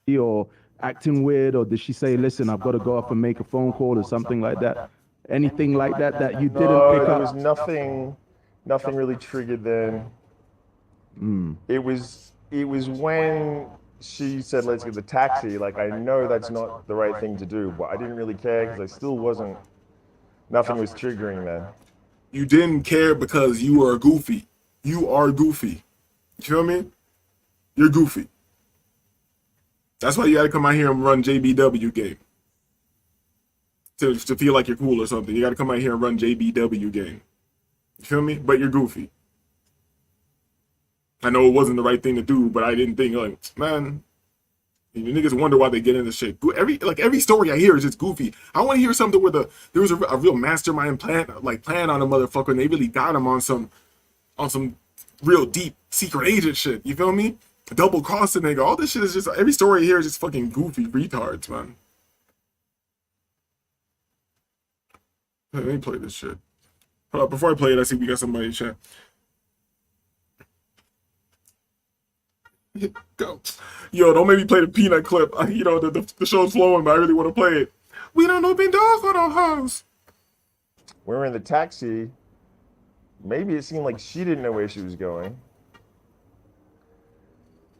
[SPEAKER 4] or acting weird, or did she say, "Listen, I've got to go off and make a phone call" or something like that? Anything like that that you didn't
[SPEAKER 5] No,
[SPEAKER 4] pick
[SPEAKER 5] there
[SPEAKER 4] up?
[SPEAKER 5] was nothing really triggered then. It was when she said, "Let's get the taxi." Like, I know that's not the right thing to do, but I didn't really care because I still wasn't. Nothing was triggering then.
[SPEAKER 1] You didn't care because you are goofy. You are goofy. You feel me? You're goofy. That's why you gotta come out here and run JBW game. To feel like you're cool or something. You gotta come out here and run JBW game. You feel me? But you're goofy. I know it wasn't the right thing to do, but I didn't think, like, man, you niggas wonder why they get into shit. Every story I hear is just goofy. I want to hear something where there was a real mastermind plan on a motherfucker, and they really got him on some real deep secret agent shit. You feel me? Double crossing nigga. All this shit is just, every story here is just fucking goofy retards, man. Hey, let me play this shit. Hold up, before I play it, I see we got somebody in chat. Go. Yo, don't make me play the peanut clip. You know, the show's flowing, but I really want to play it. We don't open doors on our house.
[SPEAKER 5] We were in the taxi. Maybe it seemed like she didn't know where she was going.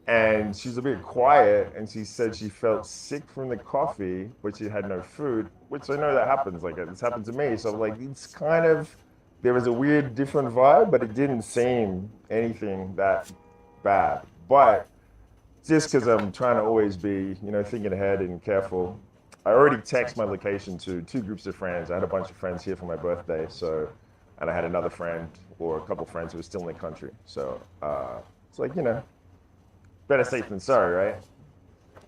[SPEAKER 5] And she's a bit quiet, and she said she felt sick from the coffee, but she had no food, which I know that happens. Like, it's happened to me. So, like, it's kind of, there was a weird, different vibe, but it didn't seem anything that bad. But just because I'm trying to always be, thinking ahead and careful, I already texted my location to 2 groups of friends. I had a bunch of friends here for my birthday, and I had another friend or a couple friends who were still in the country. So it's like, better safe than sorry, right?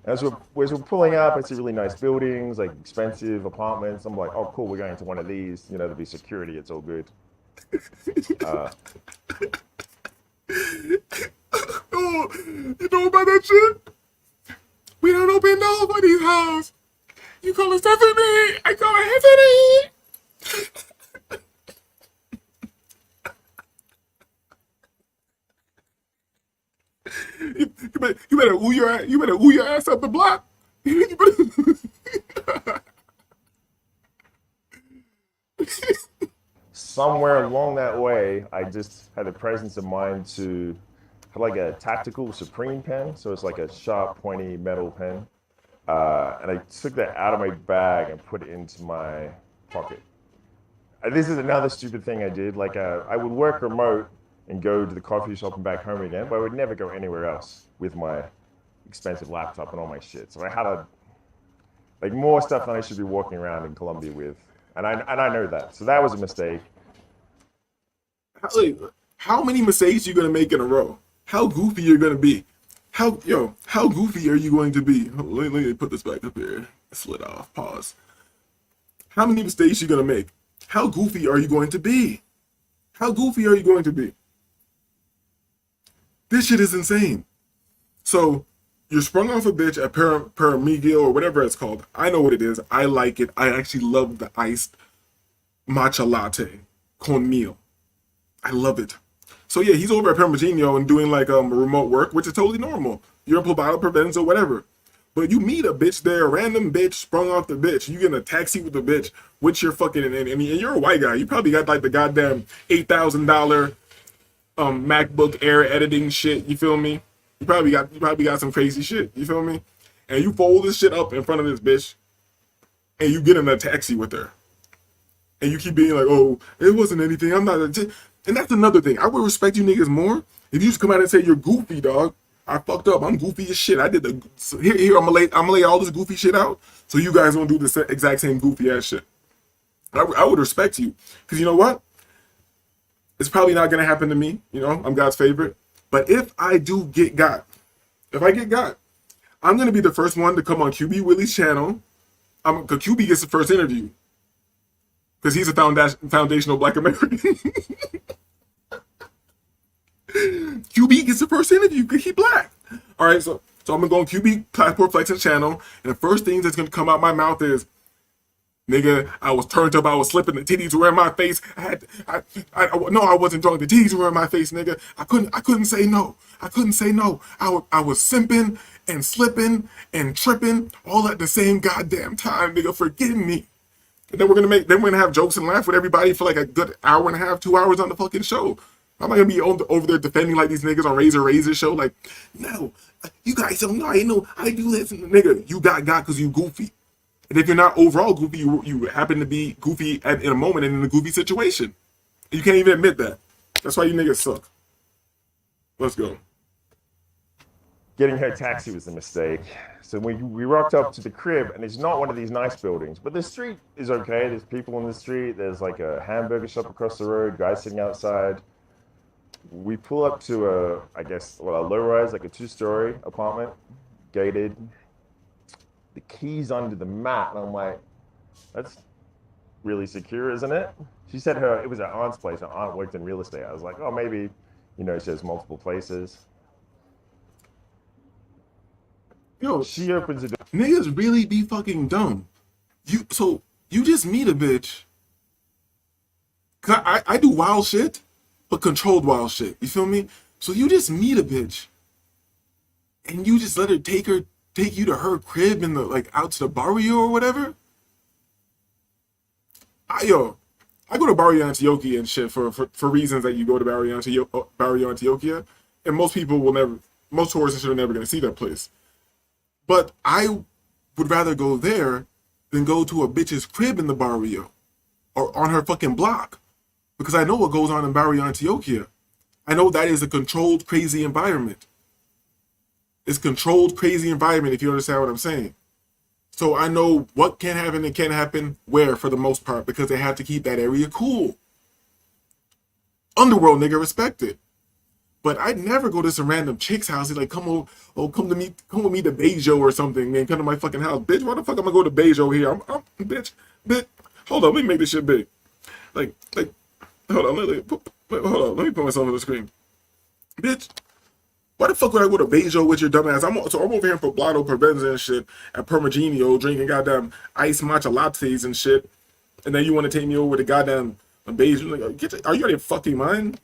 [SPEAKER 5] As we're pulling up, I see really nice buildings, like expensive apartments. I'm like, oh, cool, we're going to one of these. There'll be security. It's all good.
[SPEAKER 1] Oh, you know about that shit? We don't open nobody's house. You call her Stephanie, I call her Anthony. You better ooh your ass up the block. You better.
[SPEAKER 5] Somewhere along that way, I just had the presence of mind to have like a tactical Supreme pen. So it's like a sharp, pointy metal pen. And I took that out of my bag and put it into my pocket. This is another stupid thing I did. Like, I would work remote and go to the coffee shop and back home again, but I would never go anywhere else with my expensive laptop and all my shit. So I had more stuff than I should be walking around in Colombia with. And I know that. So that was a mistake.
[SPEAKER 1] How many mistakes you gonna make in a row? How goofy you're gonna be? How goofy are you going to be? Let me put this back up here. Slid off. Pause. How many mistakes you gonna make? How goofy are you going to be? How goofy are you going to be? This shit is insane. So you're sprung off a bitch at Paramigil or whatever it's called. I know what it is. I like it. I actually love the iced matcha latte con meal. I love it. So yeah, he's over at Parmigiano and doing like remote work, which is totally normal. You're in Poblado, Provenza, whatever. But you meet a bitch there, a random bitch sprung off the bitch. You get in a taxi with the bitch, which you're fucking, and you're a white guy. You probably got like the goddamn $8,000 MacBook Air editing shit. You feel me? You probably got some crazy shit. You feel me? And you fold this shit up in front of this bitch, and you get in a taxi with her, and you keep being like, "Oh, it wasn't anything. I'm not." And that's another thing. I would respect you niggas more if you just come out and say you're goofy, dog. I fucked up. I'm goofy as shit. I did the here. I'm gonna lay all this goofy shit out, so you guys don't do the exact same goofy ass shit. I would respect you, because you know what? It's probably not gonna happen to me. I'm God's favorite. But if I do get got, I'm gonna be the first one to come on QB Willie's channel. Cause QB gets the first interview, because he's a foundational Black American. QB gets the first interview because he black. All right, so I'm gonna go on QB Passport Flexing channel, and the first thing that's gonna come out my mouth is, Nigga, I was turned up. I was slipping. The titties were in my face. No, I wasn't drunk. The titties were in my face, nigga. I couldn't say no. I couldn't say no. I was simping and slipping and tripping all at the same goddamn time, nigga. Forgive me. And then we're gonna have jokes and laugh with everybody for like a good hour and a half, 2 hours on the fucking show. I'm not gonna be over there defending like these niggas on Razor show. Like, no, you guys don't know. I know I do this, nigga. You got because you goofy. And if you're not overall goofy, you happen to be goofy in a moment and in a goofy situation. And you can't even admit that. That's why you niggas suck. Let's go.
[SPEAKER 5] Getting her taxi was a mistake. So we rocked up to the crib, and it's not one of these nice buildings, but the street is okay. There's people in the street. There's like a hamburger shop across the road, guys sitting outside. We pull up to a low-rise, like a 2-story apartment, gated. The keys under the mat, and I'm like, that's really secure, isn't it? She said it was her aunt's place. Her aunt worked in real estate. I was like, oh, maybe, she has multiple places.
[SPEAKER 1] Yo,
[SPEAKER 5] she opens the door.
[SPEAKER 1] Niggas really be fucking dumb. You just meet a bitch. Cause I do wild shit, but controlled wild shit. You feel me? So you just meet a bitch, and you just let her take you to her crib in the out to the barrio or whatever. I go to Barrio Antioquia and shit for reasons that you go to Barrio Antioquia, and most tourists and shit are never gonna see that place. But I would rather go there than go to a bitch's crib in the barrio or on her fucking block, because I know what goes on in Barrio Antioquia. I know that is a controlled, crazy environment. It's controlled, crazy environment, if you understand what I'm saying. So I know what can happen and can't happen where, for the most part, because they have to keep that area cool. Underworld, nigga, respect it. But I'd never go to some random chick's house and come with me to Bejo or something, man. Come to my fucking house, bitch. Why the fuck am I going to Bejo here? Bitch. Hold on, let me make this shit big. Hold on, let me put myself on the screen, bitch. Why the fuck would I go to Bejo with your dumb ass? I'm over here for Blotto, Provenza and shit at Permagenio drinking goddamn iced matcha lattes and shit, and then you want to take me over to goddamn Bejo? Like, are you out of your fucking mind?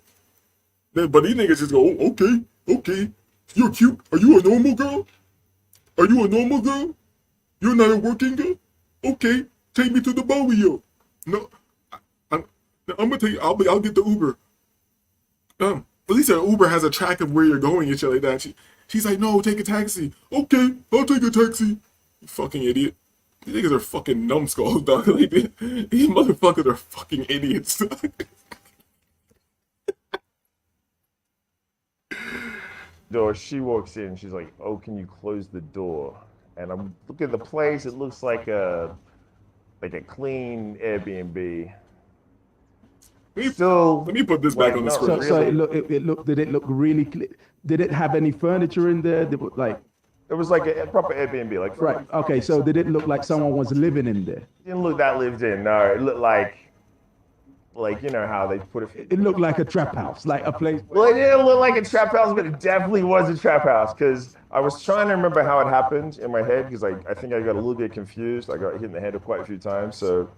[SPEAKER 1] But these niggas just go, oh, okay, you're cute. Are you a normal girl? You're not a working girl? Okay, take me to the barrio. No, I'm gonna take you. I'll get the Uber. At least an Uber has a track of where you're going and shit like that. She's like, no, take a taxi. Okay, I'll take a taxi. You fucking idiot. These niggas are fucking numbskulls, dog. Like, these motherfuckers are fucking idiots.
[SPEAKER 5] Door, she walks in, she's like, oh, can you close the door? And I'm looking at the place, it looks like a clean Airbnb.
[SPEAKER 1] Let me put this back on the screen.
[SPEAKER 4] So did it look really clean? Did it have any furniture in there?
[SPEAKER 5] It was like a proper Airbnb.
[SPEAKER 4] Right, okay, so did it look like someone was living in there?
[SPEAKER 5] It didn't look that lived in, no. It looked like you know how they put it.
[SPEAKER 4] It looked like a trap house, like a place.
[SPEAKER 5] Well, it didn't look like a trap house, but it definitely was a trap house, because I was trying to remember how it happened in my head, because I think I got a little bit confused. I got hit in the head quite a few times. So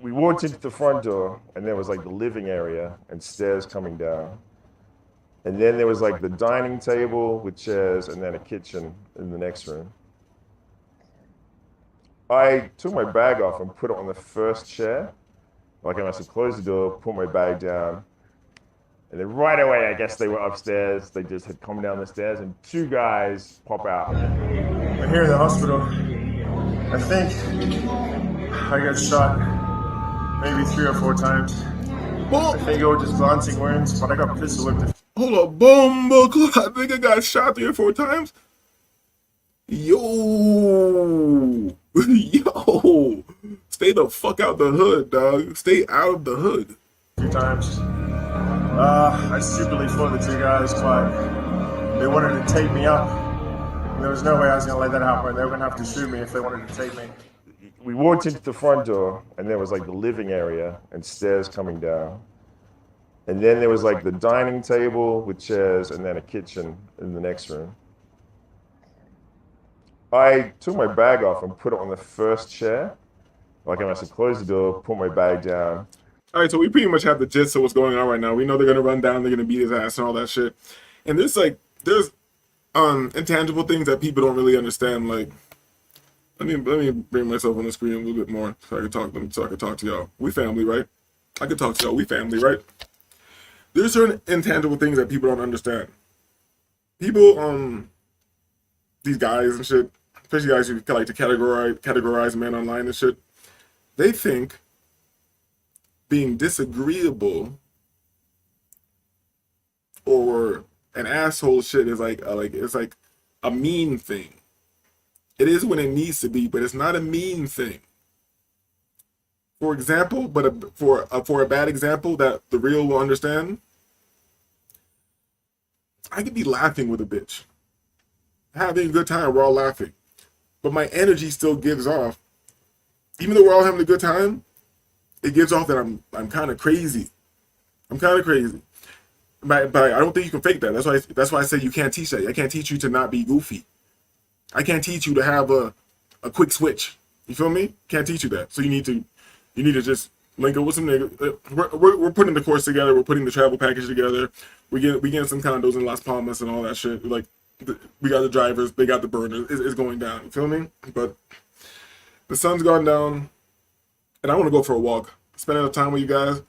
[SPEAKER 5] we walked into the front door, and there was the living area and stairs coming down. And then there was the dining table with chairs, and then a kitchen in the next room. I took my bag off and put it on the first chair. I must have closed the door, put my bag down, and then right away, I guess they were upstairs. They just had come down the stairs, and 2 guys pop out.
[SPEAKER 6] We're here in the hospital. I think I got shot maybe 3 or 4 times. I think they were just glancing wounds, but I got pistol whipped.
[SPEAKER 1] Hold up, boom, I think I got shot 3 or 4 times. Yo. Stay the fuck out the hood, dog. Stay out of the hood.
[SPEAKER 6] A few times. I stupidly fought the 2 guys, but they wanted to tape me up. And there was no way I was going to let that happen. They were going to have to shoot me if they wanted to tape me.
[SPEAKER 5] We walked into the front door, and there was the living area and stairs coming down. And then there was the dining table with chairs, and then a kitchen in the next room. I took my bag off and put it on the first chair. Like I must have closed the door, put my bag down.
[SPEAKER 1] All right, so we pretty much have the gist of what's going on right now. We know they're gonna run down, they're gonna beat his ass and all that shit. And there's intangible things that people don't really understand. Like, let me bring myself on the screen a little bit more so I can talk to y'all. We family, right? I can talk to y'all. We family, right? There's certain intangible things that people don't understand. People, these guys and shit, especially guys who like to categorize men online and shit, they think being disagreeable or an asshole shit is like it's like a mean thing. It is when it needs to be, but it's not a mean thing. For example, for a bad example that the real will understand, I could be laughing with a bitch, having a good time. We're all laughing, but my energy still gives off, even though we're all having a good time. It gives off that I'm kind of crazy. I'm kind of crazy. But I don't think you can fake that. That's why I say you can't teach that. I can't teach you to not be goofy. I can't teach you to have a quick switch. You feel me? Can't teach you that. So you need to just link up with some niggas. We're putting the course together. We're putting the travel package together. We getting some condos in Las Palmas and all that shit. Like, we got the drivers. They got the burners. It's going down. You feel me? But the sun's gone down, and I want to go for a walk. Spend enough time with you guys.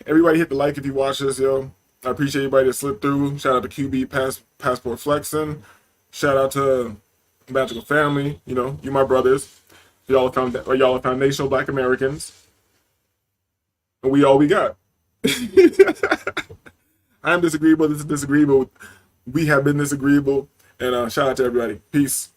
[SPEAKER 1] Everybody hit the like if you watch this, yo. I appreciate everybody that slipped through. Shout out to QB Passport Flexing. Shout out to Magical Family. You know, you my brothers. Y'all are foundational Black Americans. And we all we got. I'm disagreeable. This is disagreeable. We have been disagreeable. And shout out to everybody. Peace.